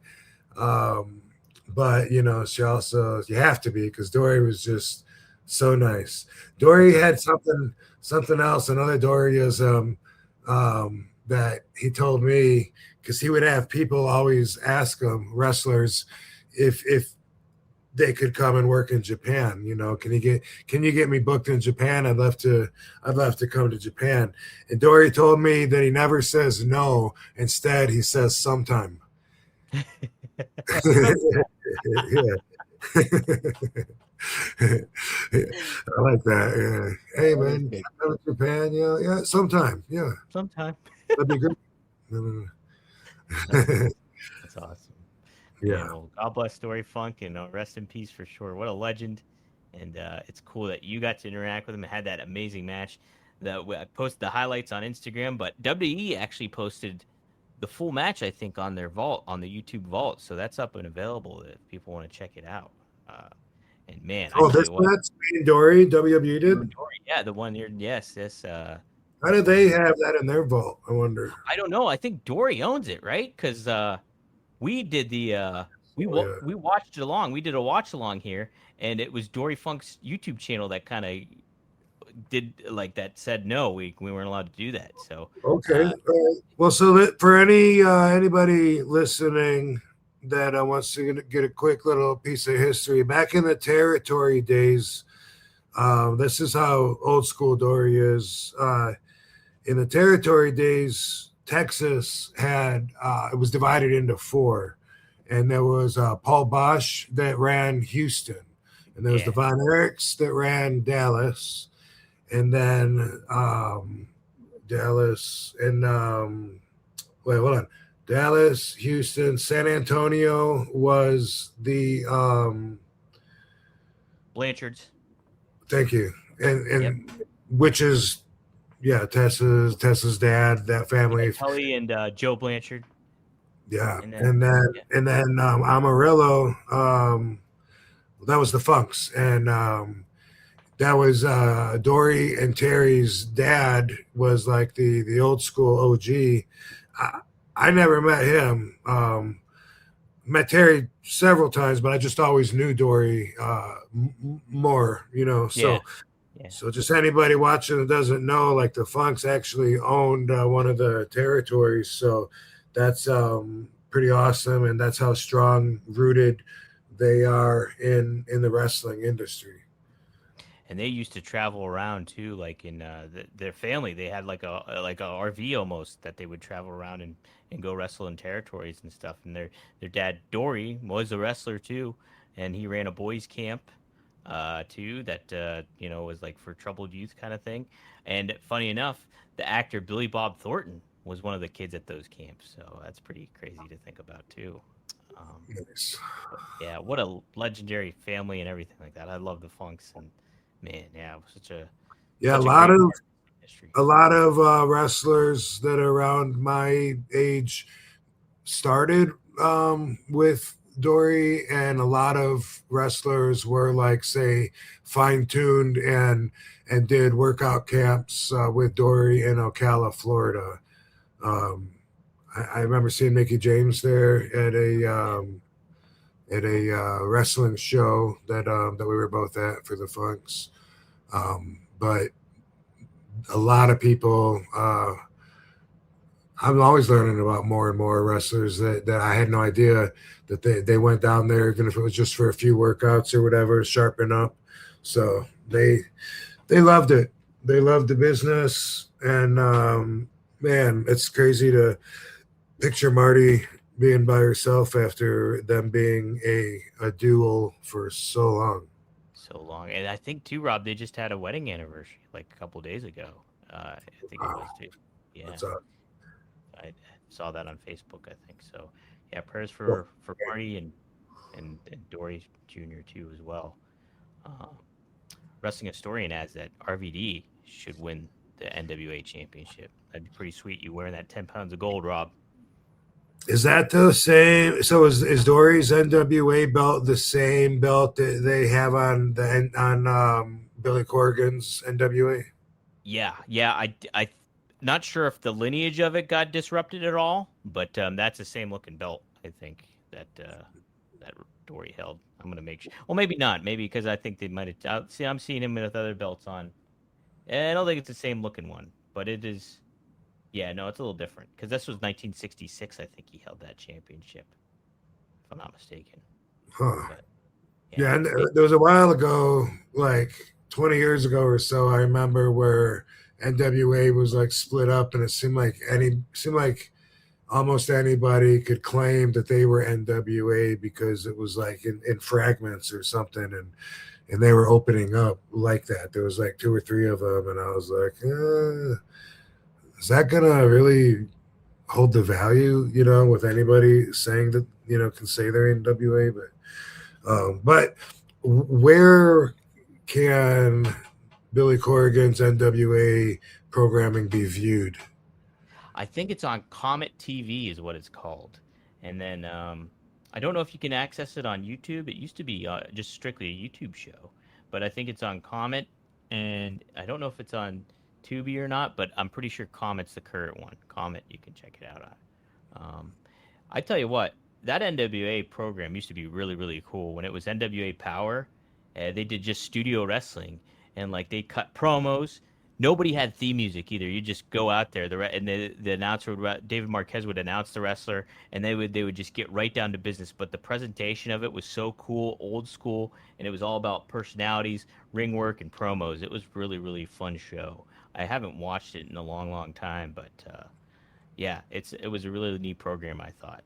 Speaker 4: But, she also, you have to be, because Dory was just so nice. Dory had something else, another Doryism that he told me, because he would have people always ask him, wrestlers, if they could come and work in Japan. Can you get me booked in Japan? I'd love to come to Japan. And Dory told me that he never says no. Instead, he says sometime. Yeah. I like that. Yeah. Hey man, come to Japan. Yeah, sometime. Yeah,
Speaker 1: sometime.
Speaker 4: That'd be great.
Speaker 1: That's awesome.
Speaker 4: Yeah.
Speaker 1: Well, God bless Dory Funk, and rest in peace for sure. What a legend. And it's cool that you got to interact with him and had that amazing match. I posted the highlights on Instagram, but WWE actually posted the full match, I think, on their vault, on the YouTube vault. So that's up and available if people want to check it out. And man,
Speaker 4: this match, Dory, WWE did?
Speaker 1: Dory, yeah, the one here. Yes.
Speaker 4: How did they have that in their vault? I wonder.
Speaker 1: I don't know. I think Dory owns it, right? Because we did we watched it along. We did a watch along here, and it was Dory Funk's YouTube channel that kind of did like that. Said no, we weren't allowed to do that. So
Speaker 4: okay. Well, so that for anybody listening that wants to get a quick little piece of history, back in the territory days, this is how old school Dory is. In the territory days, Texas had it was divided into 4, and there was Paul Bosch that ran Houston, and there was the Von Erichs that ran Dallas, and then Dallas and wait, hold on. Dallas, Houston, San Antonio was the
Speaker 1: Blanchards.
Speaker 4: Thank you. And which is Tessa's dad, that family.
Speaker 1: Kelly and Joe Blanchard.
Speaker 4: Yeah. And then Amarillo That was the Funks, and that was Dory and Terry's dad was like the old school OG. I never met him. Met Terry several times, but I just always knew Dory more, you know.
Speaker 1: Yeah.
Speaker 4: So,
Speaker 1: Yeah.
Speaker 4: so just anybody watching that doesn't know, like the Funks actually owned one of the territories. So that's pretty awesome, and that's how strong rooted they are in the wrestling industry.
Speaker 1: And they used to travel around too, like in their family. They had like a RV almost that they would travel around and go wrestle in territories and stuff. And their dad Dory was a wrestler too, and he ran a boys camp too that was like for troubled youth kind of thing. And funny enough, the actor Billy Bob Thornton was one of the kids at those camps. So that's pretty crazy to think about too. Um,
Speaker 4: Nice.
Speaker 1: yeah, what a legendary family and everything like that. I love the Funks and man, yeah, it was
Speaker 4: Yeah,
Speaker 1: such a great part of history.
Speaker 4: a lot of wrestlers that are around my age started with Dory, and a lot of wrestlers were like, say, fine tuned and did workout camps with Dory in Ocala, Florida. Um, I remember seeing Mickey James there at a wrestling show that we were both at for the Funks. But a lot of people. I'm always learning about more and more wrestlers that I had no idea that they went down there, even if it was just for a few workouts or whatever, sharpen up. So they loved it. They loved the business, and man, it's crazy to picture Marty being by herself after them being a duo for so long.
Speaker 1: So long, and I think too, Rob, they just had a wedding anniversary like a couple days ago. I think it was too. Yeah,
Speaker 4: That's
Speaker 1: I saw that on Facebook. I think so. Yeah, prayers
Speaker 4: well,
Speaker 1: for Marty and Dory Jr. too as well. Uh, Wrestling historian adds that RVD should win the NWA championship. That'd be pretty sweet. You wearing that 10 pounds of gold, Rob.
Speaker 4: Is that the same? So is Dory's NWA belt the same belt that they have on Billy Corgan's NWA?
Speaker 1: Yeah. I not sure if the lineage of it got disrupted at all, but that's the same looking belt. I think that Dory held. I'm gonna make sure. Well, maybe not. Maybe because I think they might have. See, I'm seeing him with other belts on. And I don't think it's the same looking one, but it is. Yeah, no, it's a little different because this was 1966. I think he held that championship, if I'm not mistaken.
Speaker 4: Huh.
Speaker 1: But
Speaker 4: Yeah,
Speaker 1: yeah,
Speaker 4: and there was a while ago, like 20 years ago or so, I remember where NWA was like split up, and it seemed like almost anybody could claim that they were NWA because it was like in fragments or something, and they were opening up like that. There was like two or three of them, and I was like, is that gonna really hold the value, with anybody saying that, can say they're NWA? But where can Billy Corrigan's NWA programming be viewed?
Speaker 1: I think it's on Comet TV is what it's called, and then I don't know if you can access it on YouTube. It used to be just strictly a YouTube show, but I think it's on Comet, and I don't know if it's on Tubi or not, but I'm pretty sure Comet's the current one. Comet, you can check it out on. I tell you what, that NWA program used to be really, really cool. When it was NWA Power, they did just studio wrestling, and like they cut promos. Nobody had theme music either. You just go out there, and the announcer David Marquez would announce the wrestler, and they would just get right down to business. But the presentation of it was so cool, old school, and it was all about personalities, ring work, and promos. It was really, really fun show. I haven't watched it in a long, long time, but yeah, it was a really neat program, I thought.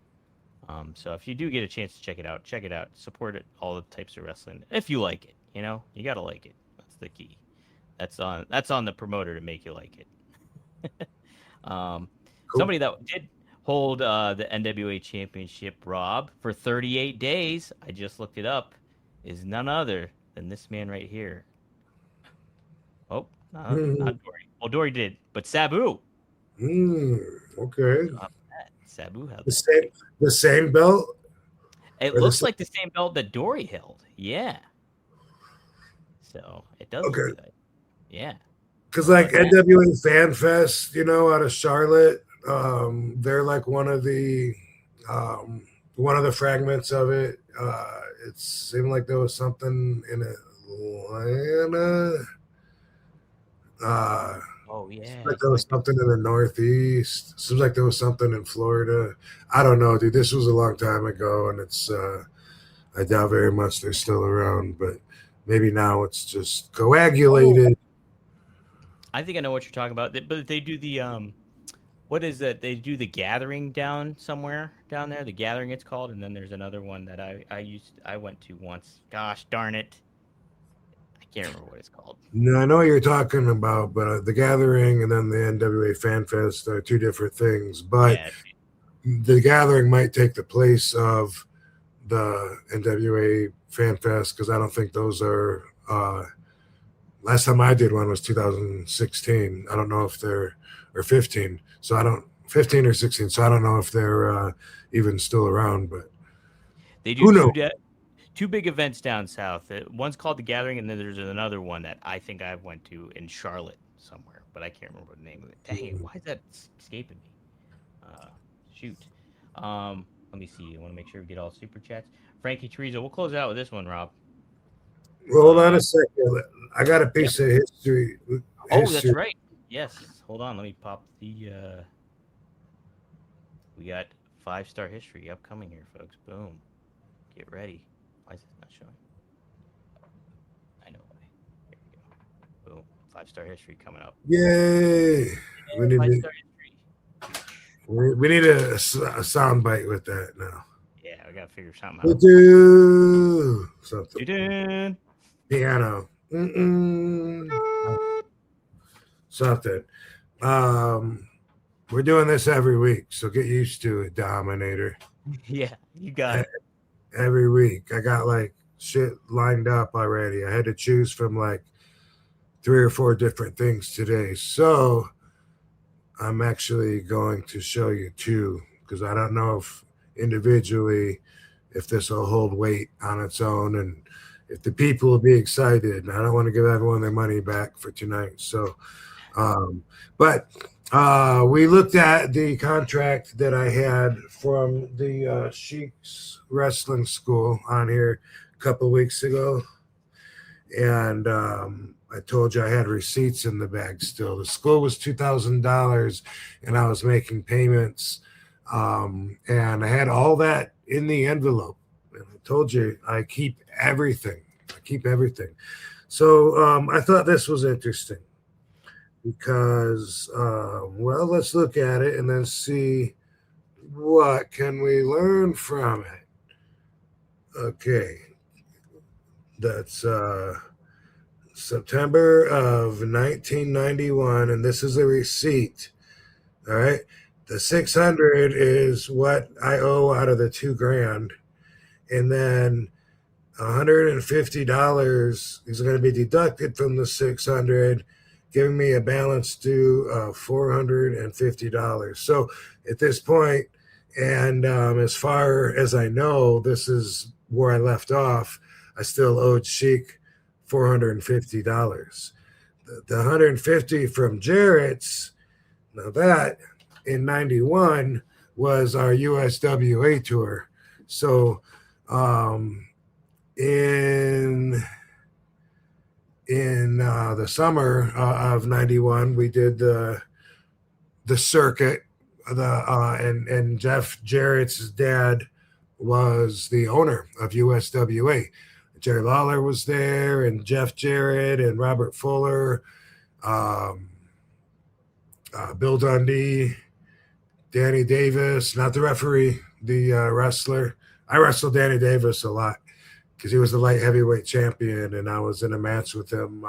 Speaker 1: So if you do get a chance to check it out, check it out. Support it, all the types of wrestling. If you like it, you gotta like it. That's the key. That's on the promoter to make you like it.
Speaker 4: Cool.
Speaker 1: Somebody that did hold the NWA Championship, Rob, for 38 days, I just looked it up, is none other than this man right here. Oh, not Dory. Well, Dory did, but Sabu.
Speaker 4: Okay.
Speaker 1: Sabu held
Speaker 4: The
Speaker 1: that.
Speaker 4: same belt.
Speaker 1: It looks like the same belt that Dory held. Yeah. So it does look good. Yeah.
Speaker 4: Because like NWA Fan Fest, out of Charlotte, they're like one of the fragments of it. It seemed like there was something in Atlanta.
Speaker 1: Yeah.
Speaker 4: Like there was something in the Northeast. Seems like there was something in Florida. I don't know, dude. This was a long time ago, and it's I doubt very much they're still around, but maybe now it's just coagulated.
Speaker 1: I think I know what you're talking about. But they do the what is that? They do the Gathering down somewhere down there. The Gathering it's called, and then there's another one that I went to once. Gosh darn it. I can't remember what it's called.
Speaker 4: No, I know what you're talking about, but the Gathering and then the NWA Fan Fest are two different things. But the Gathering might take the place of the NWA Fan Fest because I don't think those are. Last time I did one was 2016. I don't know if they're or 15. So I don't 15 or 16. So I don't know if they're even still around. But
Speaker 1: they do two big events down south. One's called the Gathering, and then there's another one that I think I went to in Charlotte somewhere, but I can't remember the name of it. Dang it, why is that escaping me? Shoot. Let me see. I want to make sure we get all super chats. Frankie Teresa, we'll close out with this one, Rob.
Speaker 4: Hold on a second. I got a piece of history.
Speaker 1: Oh, that's right. Yes. Hold on. Let me pop the. We got 5-star history upcoming here, folks. Boom. Get ready. Why is it not showing? I know why. Here we go. Boom. 5-star history coming up.
Speaker 4: Yay! We need
Speaker 1: 5-star history.
Speaker 4: We need a sound bite with that now.
Speaker 1: Yeah, we gotta figure something
Speaker 4: We'll
Speaker 1: out.
Speaker 4: do something. Piano. Something. We're doing this every week, so get used to it, Dominator.
Speaker 1: Yeah, you got it.
Speaker 4: Every week. I got like shit lined up already. I had to choose from like 3 or 4 different things today. So I'm actually going to show you 2 because I don't know if individually if this will hold weight on its own and if the people will be excited. And I don't want to give everyone their money back for tonight. So, but we looked at the contract that I had from the Sheik's Wrestling School on here a couple of weeks ago. And I told you I had receipts in the bag still. The school was $2,000 and I was making payments. And I had all that in the envelope. And I told you I keep everything. So I thought this was interesting because, well, let's look at it and then see what can we learn from it. Okay. That's September of 1991, and this is a receipt. All right. The 600 is what I owe out of the $2,000. And then $150 is going to be deducted from the 600, giving me a balance due of $450. So at this point, and as far as I know, this is where I left off. I still owed Sheik $450. The $150 from Jarrett's, now that in 91 was our USWA tour. So in the summer of 91, we did the circuit. And Jeff Jarrett's dad was the owner of USWA. Jerry Lawler was there, and Jeff Jarrett, and Robert Fuller, Bill Dundee, Danny Davis, not the referee, the wrestler. I wrestled Danny Davis a lot because he was the light heavyweight champion, and I was in a match with him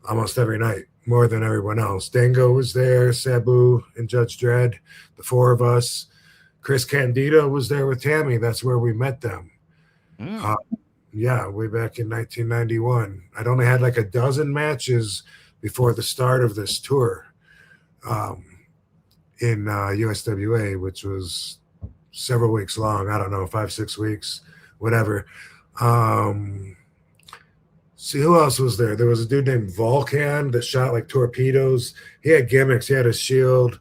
Speaker 4: almost every night, more than everyone else. Dango was there, Sabu and Judge Dredd, the 4 of us. Chris Candido was there with Tammy. That's where we met them. Yeah, way back in 1991. I'd only had like a dozen matches before the start of this tour in USWA, which was several weeks long. I don't know, 5-6 weeks, whatever. See, who else was there? There was a dude named Vulcan that shot like torpedoes. He had gimmicks. He had a shield,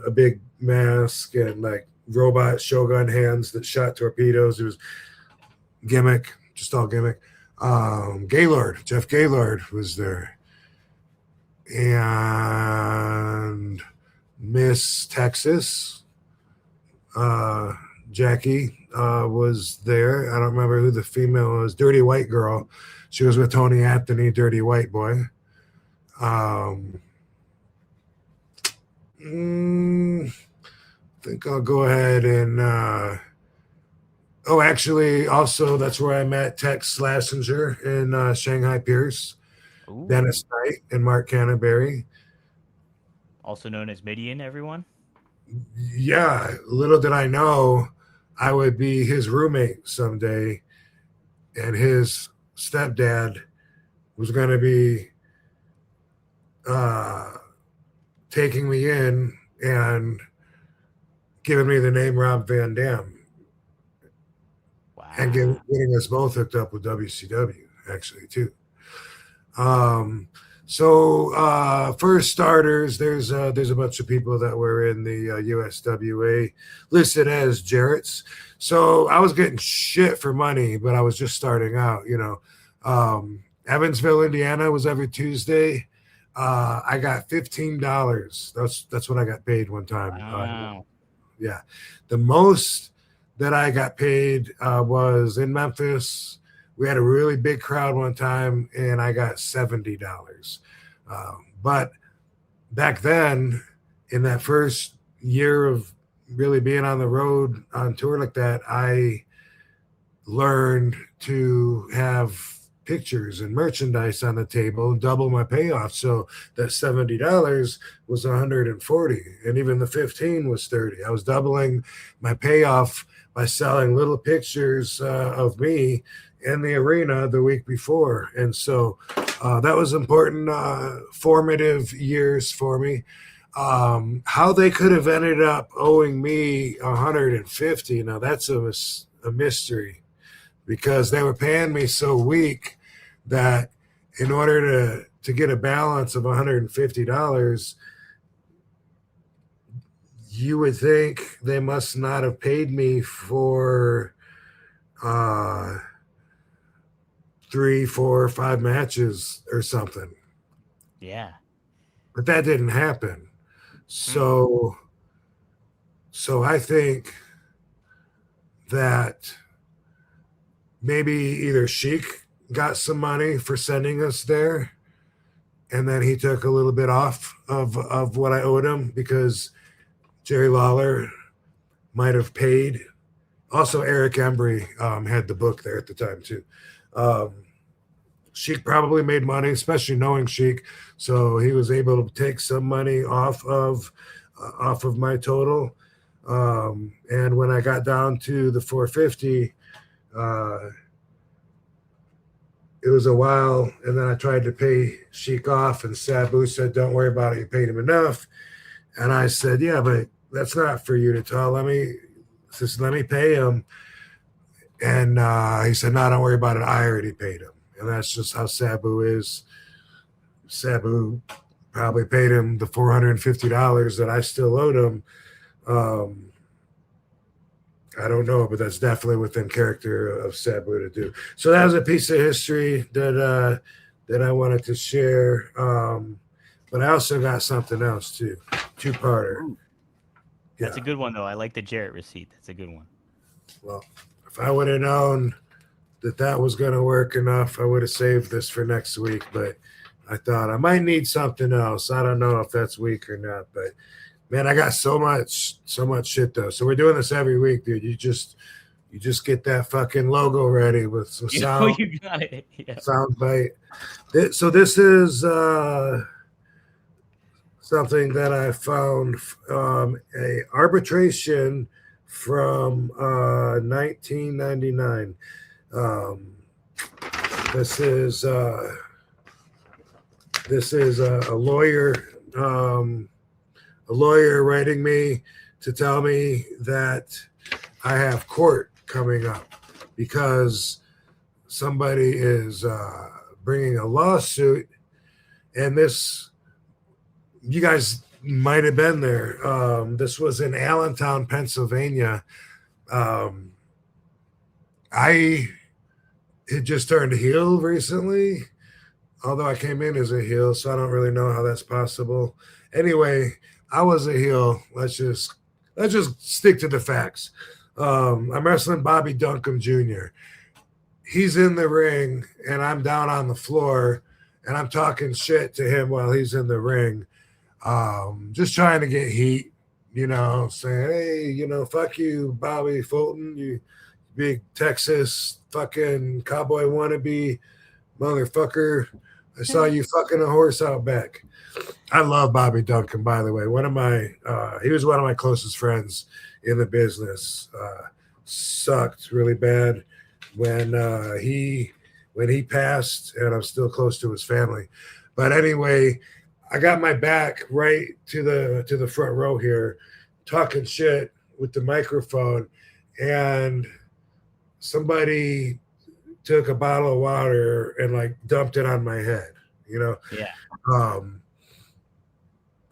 Speaker 4: a big mask, and like robot Shogun hands that shot torpedoes. It was gimmick, just all gimmick. Jeff Gaylord was there. And Miss Texas, Jackie, was there. I don't remember who the female was. Dirty White Girl. She was with Tony Anthony, Dirty White Boy. I think I'll go ahead and actually, also that's where I met Tex Slazenger and Shanghai Pierce,
Speaker 1: Ooh.
Speaker 4: Dennis Knight, and Mark Canterbury.
Speaker 1: Also known as Midian, everyone.
Speaker 4: Yeah, little did I know I would be his roommate someday, and his stepdad was going to be taking me in and giving me the name Rob Van Dam.
Speaker 1: Wow.
Speaker 4: And getting us both hooked up with WCW, actually, too. So for starters, there's a bunch of people that were in the USWA listed as Jarrett's. So I was getting shit for money, but I was just starting out, you know. Evansville, Indiana was every Tuesday. I got $15. That's what I got paid one time.
Speaker 1: Wow.
Speaker 4: Yeah. The most that I got paid was in Memphis. We had a really big crowd one time, and I got $70. But back then, in that first year of really being on the road on tour like that, I learned to have pictures and merchandise on the table and double my payoff. So that $70 was $140, and even the 15 was $30. I was doubling my payoff by selling little pictures of me in the arena the week before. And so that was important, formative years for me. How they could have ended up owing me $150, now that's a mystery, because they were paying me so weak that in order to get a balance of $150, you would think they must not have paid me for 3, 4, 5 matches or something.
Speaker 1: Yeah.
Speaker 4: But that didn't happen. So I think that maybe either Sheik got some money for sending us there, and then he took a little bit off of what I owed him, because Jerry Lawler might have paid. Also, Eric Embry had the book there at the time too. Sheik probably made money, especially knowing Sheik, so he was able to take some money off of my total. And when I got down to the 450, it was a while, and then I tried to pay Sheik off, and Sabu said, "Don't worry about it. You paid him enough." And I said, "Yeah, but that's not for you to tell. Let me pay him." And he said, "No, don't worry about it. I already paid him." And that's just how Sabu is. Sabu probably paid him the $450 that I still owed him. I don't know, but that's definitely within character of Sabu to do. So that was a piece of history that I wanted to share. But I also got something else too, two-parter. Yeah.
Speaker 1: That's a good one, though. I like the Jarrett receipt. That's a good one.
Speaker 4: Well, if I would have known that was going to work enough, I would have saved this for next week. But I thought I might need something else. I don't know if that's weak or not, but man, I got so much shit though. So we're doing this every week, dude. You just get that fucking logo ready with some sound.
Speaker 1: You got it. Yeah.
Speaker 4: Sound bite. So this is something that I found, a arbitration from 1999. This is a lawyer writing me to tell me that I have court coming up because somebody is bringing a lawsuit, and this, you guys might have been there. This was in Allentown, Pennsylvania. I had just turned heel recently, although I came in as a heel, so I don't really know how that's possible. Anyway, I was a heel. Let's just stick to the facts. I'm wrestling Bobby Duncombe Jr. He's in the ring, and I'm down on the floor, and I'm talking shit to him while he's in the ring, just trying to get heat, saying, hey, fuck you, Bobby Fulton, you big Texas fucking cowboy wannabe motherfucker. I saw you fucking a horse out back. I love Bobby Duncan, by the way. He was one of my closest friends in the business. Sucked really bad when he passed, and I'm still close to his family. But anyway, I got my back right to the front row here, talking shit with the microphone, and somebody took a bottle of water and like dumped it on my head,
Speaker 1: Yeah.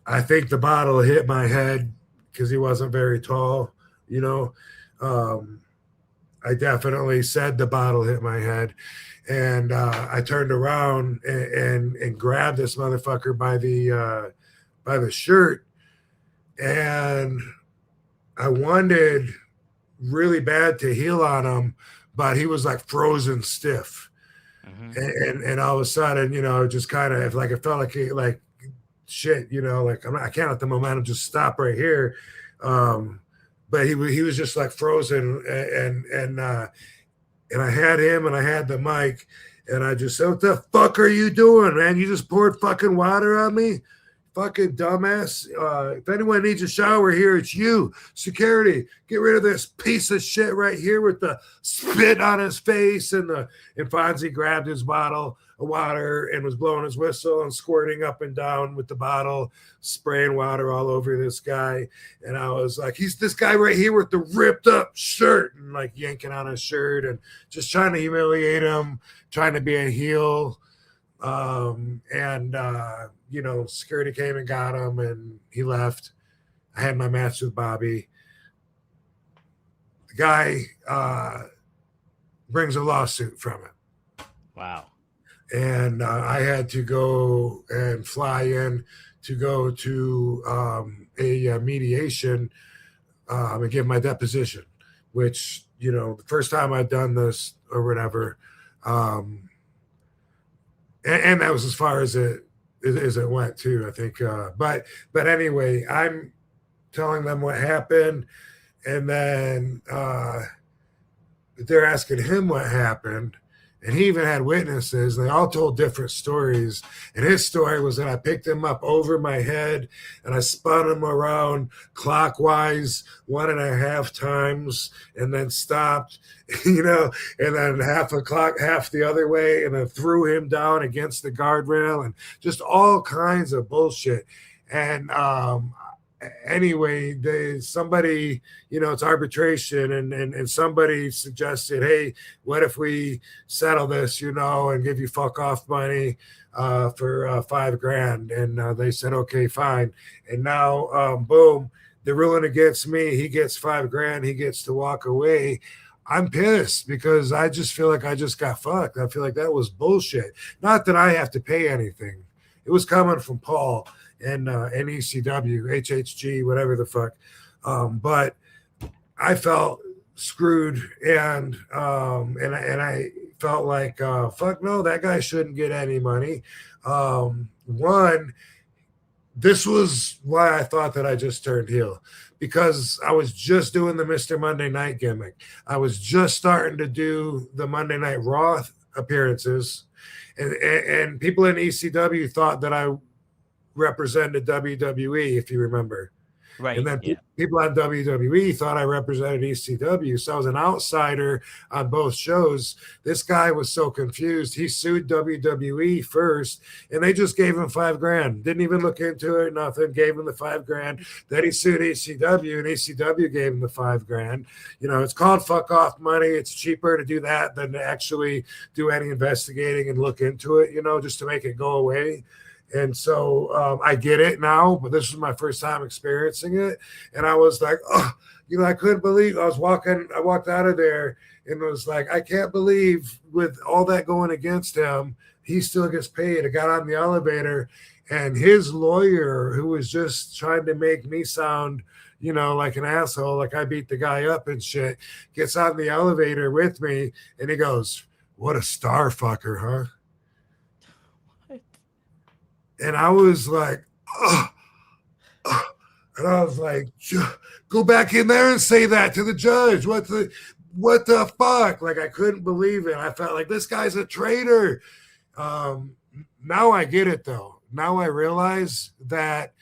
Speaker 4: I think the bottle hit my head because he wasn't very tall, I definitely said the bottle hit my head, and I turned around and grabbed this motherfucker by the shirt, and I wanted really bad to heel on him, but he was like frozen stiff. Mm-hmm. And all of a sudden, just kind of like it felt like shit, I can't let the momentum just stop right here. But he was just like frozen, and I had him and I had the mic, and I just said, "What the fuck are you doing, man? You just poured fucking water on me, fucking dumbass. If anyone needs a shower here, it's you. Security, get rid of this piece of shit right here with the spit on his face." And Fonzie grabbed his bottle of water and was blowing his whistle and squirting up and down with the bottle, spraying water all over this guy. And I was like, he's this guy right here with the ripped up shirt, and like yanking on his shirt and just trying to humiliate him, trying to be a heel. Security came and got him, and he left. I had my match with Bobby. The guy brings a lawsuit from it.
Speaker 1: Wow.
Speaker 4: And I had to go and fly in to go to a mediation and give my deposition, which, the first time I'd done this or whatever. And that was as far as it went too, I think. But anyway, I'm telling them what happened, and then they're asking him what happened, and he even had witnesses. They all told different stories, and his story was that I picked him up over my head and I spun him around clockwise 1.5 times and then stopped, and then half the other way, and then threw him down against the guardrail, and just all kinds of bullshit. And anyway, somebody, it's arbitration, and somebody suggested, hey, what if we settle this, and give you fuck off money for $5,000? And they said, okay, fine. And now, boom, they're ruling against me. He gets $5,000. He gets to walk away. I'm pissed because I just feel like I just got fucked. I feel like that was bullshit. Not that I have to pay anything. It was coming from Paul and NECW, HHG, whatever the fuck. But I felt screwed, and I felt like, fuck no, that guy shouldn't get any money. One, this was why I thought that I just turned heel, because I was just doing the Mr. Monday Night gimmick. I was just starting to do the Monday Night Raw appearances, and people in ECW thought that I represented WWE, if you remember.
Speaker 1: Right.
Speaker 4: And then
Speaker 1: Yeah.
Speaker 4: people on WWE thought I represented ECW. So I was an outsider on both shows. This guy was so confused. He sued WWE first, and they just gave him $5,000. Didn't even look into it, nothing. Gave him the $5,000. Then he sued ECW, and ECW gave him the $5,000. You know, it's called fuck off money. It's cheaper to do that than to actually do any investigating and look into it, you know, just to make it go away. And so I get it now, but this was my first time experiencing it. And I was like, oh, you know, I couldn't believe I walked out of there and was like, I can't believe with all that going against him, he still gets paid. I got on the elevator and his lawyer, who was just trying to make me sound, you know, like an asshole, like I beat the guy up and shit, gets on the elevator with me and he goes, what a star fucker, huh? And I was like, oh. And I was like, go back in there and say that to the judge. What the fuck? Like, I couldn't believe it. I felt like this guy's a traitor. Now I get it, though. Now I realize that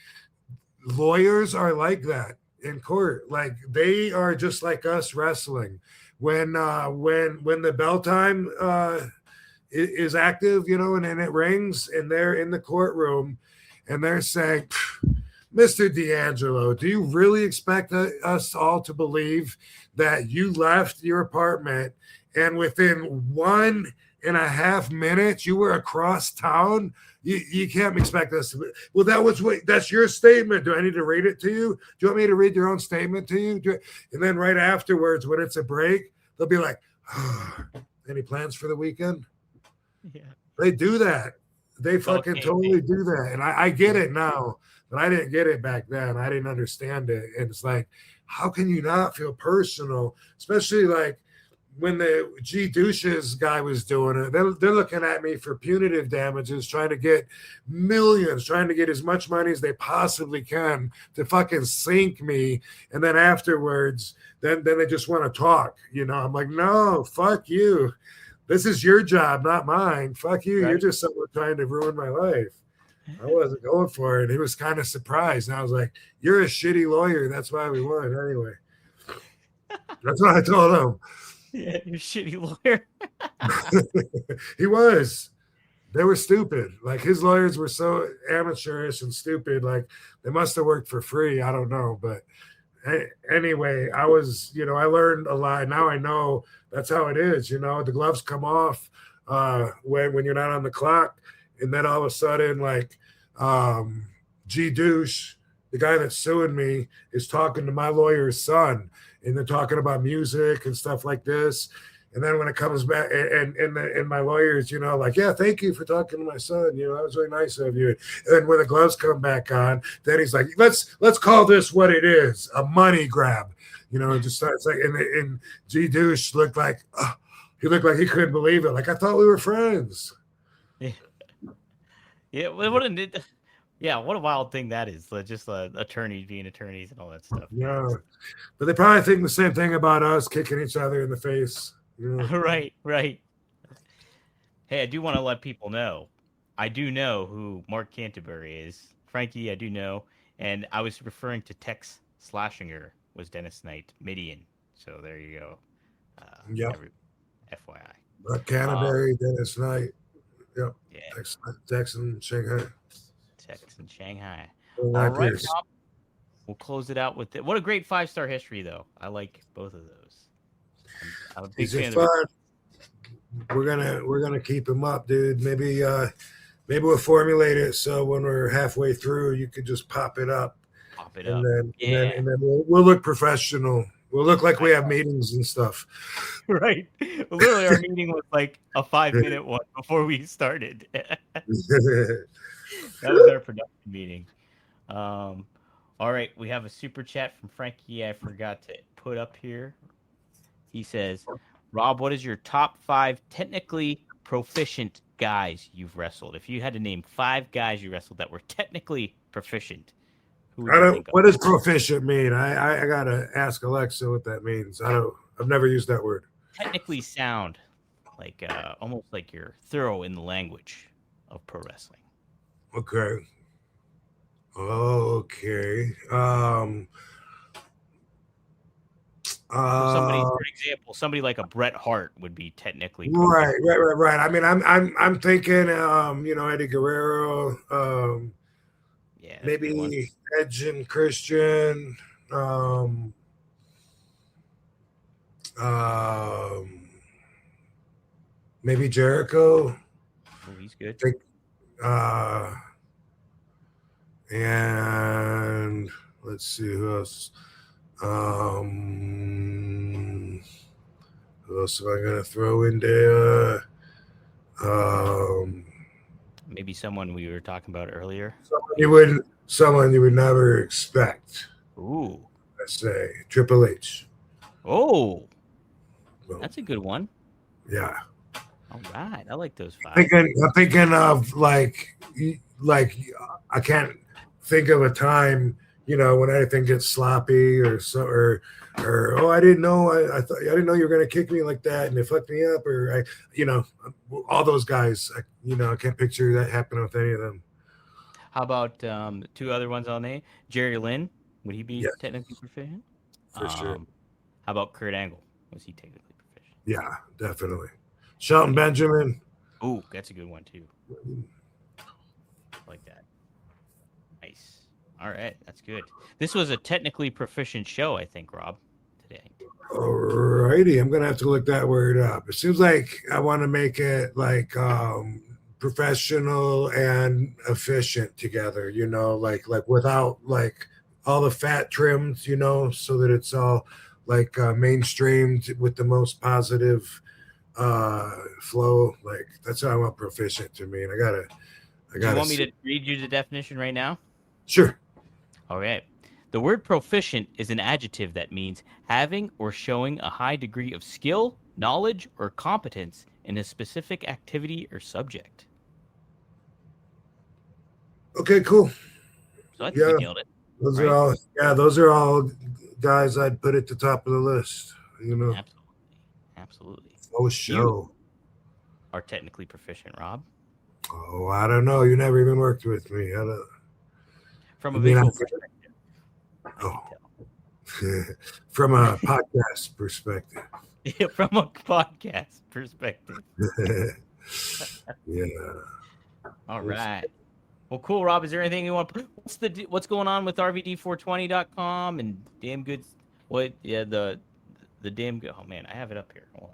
Speaker 4: lawyers are like that in court. Like, they are just like us wrestling. When the bell time is active, you know, and it rings and they're in the courtroom and they're saying, Mr. D'Angelo, do you really expect us all to believe that you left your apartment and within 1.5 minutes you were across town? You can't expect us to. Well, that's your statement. Do I need to read it to you? Do you want me to read your own statement to you? And then right afterwards, when it's a break, they'll be like, oh, any plans for the weekend?
Speaker 1: Yeah.
Speaker 4: They do that. They fucking totally do that. And I get it now, but I didn't get it back then. I didn't understand it. And it's like, how can you not feel personal? Especially like when the G douches guy was doing it, they're looking at me for punitive damages, trying to get millions, trying to get as much money as they possibly can to fucking sink me. And then afterwards, then they just want to talk. You know, I'm like, no, fuck you. This is your job, not mine. Fuck you. Right. You're just someone trying to ruin my life. I wasn't going for it. He was kind of surprised. And I was like, you're a shitty lawyer. That's why we won anyway. That's what I told him.
Speaker 1: Yeah, you're a shitty lawyer.
Speaker 4: He was. They were stupid. Like, his lawyers were so amateurish and stupid. Like, they must have worked for free. I don't know. But anyway, I was, you know, I learned a lot. Now I know that's how it is. You know, the gloves come off when you're not on the clock. And then all of a sudden, like, G douche, the guy that's suing me, is talking to my lawyer's son. And they're talking about music and stuff like this. And then when it comes back, and my lawyer's, you know, like, yeah, thank you for talking to my son. You know, that was really nice of you. And then when the gloves come back on, then he's like, let's call this what it is, a money grab. You know, it just starts like, and G douche looked like, he looked like he couldn't believe it. Like, I thought we were friends.
Speaker 1: Yeah. Yeah. What a wild thing that is. Just attorneys being attorneys and all that stuff.
Speaker 4: Yeah. But they probably think the same thing about us kicking each other in the face. You know?
Speaker 1: Right. Hey, I do want to let people know. I do know who Mark Canterbury is. Frankie, I do know. And I was referring to Tex Slashinger was Dennis Knight, Midian. So there you go.
Speaker 4: Yep.
Speaker 1: FYI.
Speaker 4: Mark Canterbury, Dennis Knight. Yep.
Speaker 1: Yeah.
Speaker 4: Tex in Shanghai.
Speaker 1: Tex in Shanghai.
Speaker 4: All
Speaker 1: right, Rob, we'll close it out with it. What a great 5-star history, though. I like both of those. I'm a big fan of it.
Speaker 4: We're gonna keep him up, dude. Maybe we'll formulate it so when we're halfway through, you could just pop it up. And then we'll look professional. We'll look like we have meetings and stuff.
Speaker 1: Right. Literally, our meeting was like a 5-minute one before we started. That was our production meeting. All right. We have a super chat from Frankie I forgot to put up here. He says, Rob, what is your top 5 technically proficient guys you've wrestled? If you had to name 5 guys you wrestled that were technically proficient,
Speaker 4: what does proficient mean? I gotta ask Alexa what that means. I've never used that word.
Speaker 1: Technically sound, like almost like you're thorough in the language of pro wrestling.
Speaker 4: Okay. Okay.
Speaker 1: So somebody, for example, somebody like a Bret Hart would be technically
Speaker 4: Right,
Speaker 1: proficient.
Speaker 4: right. I mean, I'm thinking, Eddie Guerrero,
Speaker 1: Yeah, that's a good one.
Speaker 4: maybe Edge and Christian, um, um, maybe Jericho.
Speaker 1: Oh, he's good.
Speaker 4: Think, uh, and let's see who else. Who else am I gonna throw in there? Um,
Speaker 1: Maybe someone we were talking about earlier.
Speaker 4: someone you would never expect.
Speaker 1: Ooh.
Speaker 4: Let's say Triple H.
Speaker 1: Oh,
Speaker 4: Well,
Speaker 1: that's a good one.
Speaker 4: yeah.
Speaker 1: All right. I like those 5.
Speaker 4: I'm thinking of like I can't think of a time, when anything gets sloppy or so or oh, I didn't know I thought I didn't know you were gonna kick me like that and it fucked me up or all those guys. I can't picture that happening with any of them.
Speaker 1: How about 2 other ones I'll name? Jerry Lynn. Would he be
Speaker 4: Yeah,
Speaker 1: technically proficient?
Speaker 4: for sure.
Speaker 1: How about Kurt Angle? Was he technically proficient?
Speaker 4: Yeah, definitely. Shelton Benjamin.
Speaker 1: Oh, that's a good one too. Like that. Nice. All right, that's good. This was a technically proficient show, I think, Rob, today.
Speaker 4: Alrighty, I'm gonna have to look that word up. It seems like I want to make it like professional and efficient together. Like without like all the fat trimmed. So that it's all like mainstreamed with the most positive flow. Like that's how I want proficient to mean. I
Speaker 1: Do you
Speaker 4: gotta.
Speaker 1: want me to read you the definition right now?
Speaker 4: Sure.
Speaker 1: All right. The word proficient is an adjective that means having or showing a high degree of skill, knowledge, or competence in a specific activity or subject.
Speaker 4: Okay. Cool.
Speaker 1: So I think
Speaker 4: Yeah.
Speaker 1: we nailed it.
Speaker 4: Those
Speaker 1: Right?
Speaker 4: are all. Yeah. Those are all guys I'd put at the top of the list.
Speaker 1: Absolutely. Absolutely.
Speaker 4: Oh, show.
Speaker 1: Are technically proficient, Rob.
Speaker 4: Oh, I don't know. You never even worked with me.
Speaker 1: From
Speaker 4: I
Speaker 1: a
Speaker 4: mean,
Speaker 1: visual perspective. I can
Speaker 4: oh,
Speaker 1: tell.
Speaker 4: from a podcast perspective.
Speaker 1: Yeah, from a podcast perspective.
Speaker 4: Yeah.
Speaker 1: All right. Well, cool, Rob. Is there anything you want? What's going on with RVD420.com and damn good? What? Yeah, the damn good. Oh man, I have it up here. Hold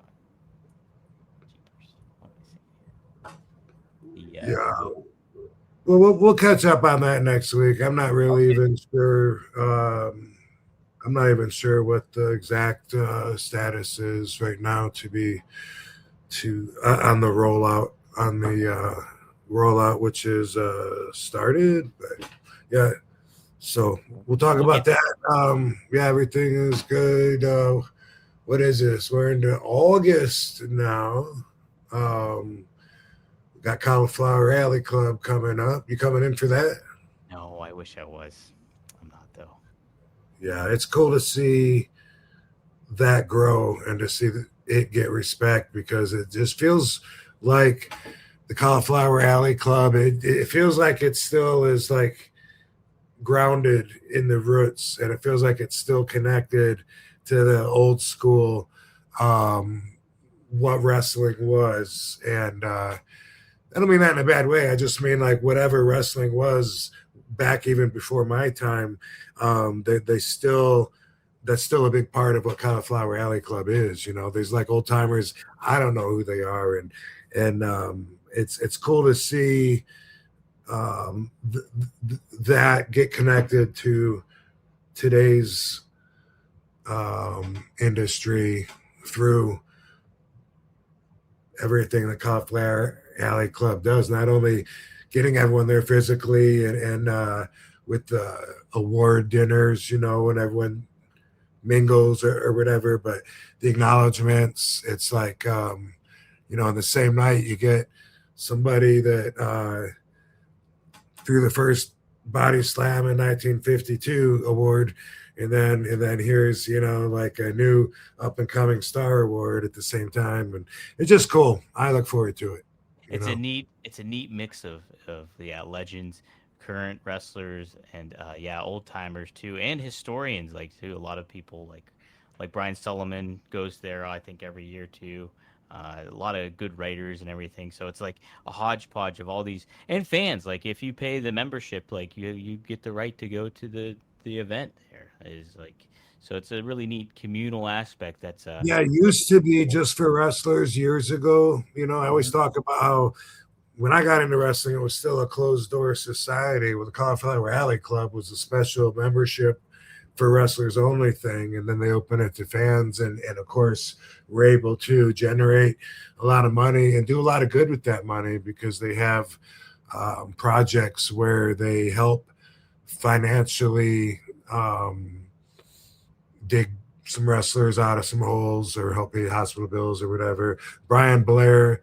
Speaker 1: on.
Speaker 4: Yeah. Well, we'll catch up on that next week. I'm not really even sure. I'm not even sure what the exact status is right now on the rollout, which is started. But yeah, so we'll talk about that. Yeah, everything is good. What is this? We're into August now. Got Cauliflower Alley Club coming up. You coming in for that?
Speaker 1: No, I wish I was. I'm not though.
Speaker 4: Yeah, it's cool to see that grow and to see it get respect because it just feels like the Cauliflower Alley Club. It feels like it still is like grounded in the roots, and it feels like it's still connected to the old school, what wrestling was. And I don't mean that in a bad way. I just mean like whatever wrestling was back even before my time. They still that's still a big part of what Cauliflower Alley Club is. There's like old timers. I don't know who they are, and it's cool to see that get connected to today's industry through everything the Cauliflower Alley Club does. Not only getting everyone there physically and with the award dinners, when everyone mingles or whatever, but the acknowledgments. It's like on the same night you get somebody that threw the first body slam in 1952 award, and then here's like a new up and coming star award at the same time, and it's just cool. I look forward to it.
Speaker 1: It's a neat mix of legends, current wrestlers and old timers too, and historians too. A lot of people like Brian Sullivan goes there, I think, every year too. A lot of good writers and everything. So it's like a hodgepodge of all these and fans. Like if you pay the membership, like you get the right to go to the event. There is so it's a really neat communal aspect. That's
Speaker 4: Yeah, it used to be just for wrestlers years ago. I always talk about how when I got into wrestling, it was still a closed door society. With the Cauliflower Rally Club was a special membership for wrestlers only thing, and then they open it to fans, and of course we're able to generate a lot of money and do a lot of good with that money because they have projects where they help financially dig some wrestlers out of some holes or help pay hospital bills or whatever. Brian Blair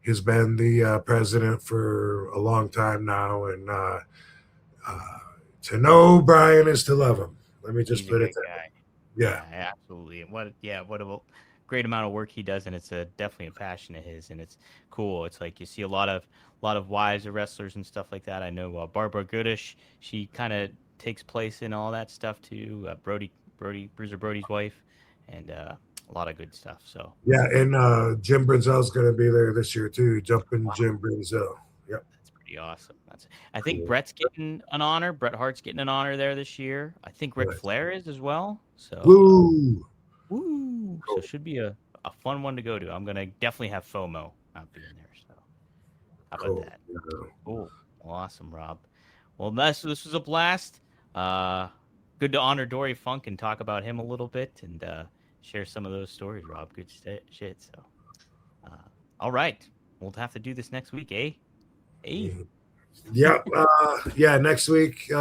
Speaker 4: has been the president for a long time now, and to know Brian is to love him. Let me just
Speaker 1: he's a
Speaker 4: put it
Speaker 1: good
Speaker 4: there.
Speaker 1: guy.
Speaker 4: Yeah.
Speaker 1: Absolutely. And what a great amount of work he does, and it's definitely a passion of his, and it's cool. It's like you see a lot of wives of wrestlers and stuff like that. I know Barbara Goodish, she kind of takes place in all that stuff too. Bruiser Brody's wife, and a lot of good stuff. So
Speaker 4: Yeah, and Jim Brinzel's going to be there this year too. Jumping
Speaker 1: wow,
Speaker 4: Jim Brinzel. Yep.
Speaker 1: that's pretty awesome. I think Brett's getting an honor. Bret Hart's getting an honor there this year. I think Ric
Speaker 4: Right.
Speaker 1: Flair is as well. So
Speaker 4: Woo!
Speaker 1: woo!
Speaker 4: Cool.
Speaker 1: So should be a fun one to go to. I'm gonna definitely have FOMO not being there. So how
Speaker 4: Cool.
Speaker 1: about that?
Speaker 4: Yeah.
Speaker 1: Cool. Well, awesome, Rob. Well, this was a blast. Good to honor Dory Funk and talk about him a little bit and share some of those stories, Rob. Good shit. So, all right, we'll have to do this next week, eh? Hey.
Speaker 4: Yep. Yeah, next week.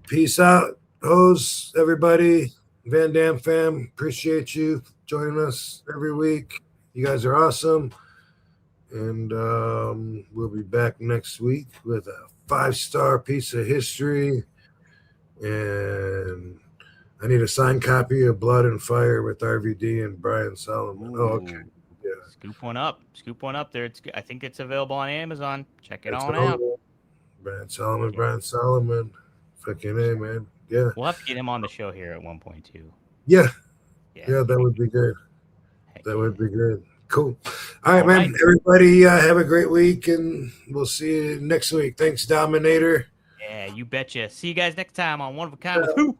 Speaker 4: Peace out, hoes, everybody. Van Dam fam, appreciate you joining us every week. You guys are awesome. And we'll be back next week with a 5-star piece of history. And I need a signed copy of Blood and Fire with RVD and Brian Solomon. Oh, okay.
Speaker 1: Ooh.
Speaker 4: Yeah.
Speaker 1: Scoop one up there. I think it's available on Amazon. Check it
Speaker 4: It's
Speaker 1: on out.
Speaker 4: Brian Solomon,
Speaker 1: Yeah.
Speaker 4: Brian Solomon. Fucking A, man. Yeah.
Speaker 1: We'll have to get him on the show here at one point too.
Speaker 4: Yeah, that would be good. That would be good. Cool. All right, man. Everybody have a great week, and we'll see you next week. Thanks, Dominator.
Speaker 1: Yeah, you betcha. See you guys next time on One of a Kind with Who?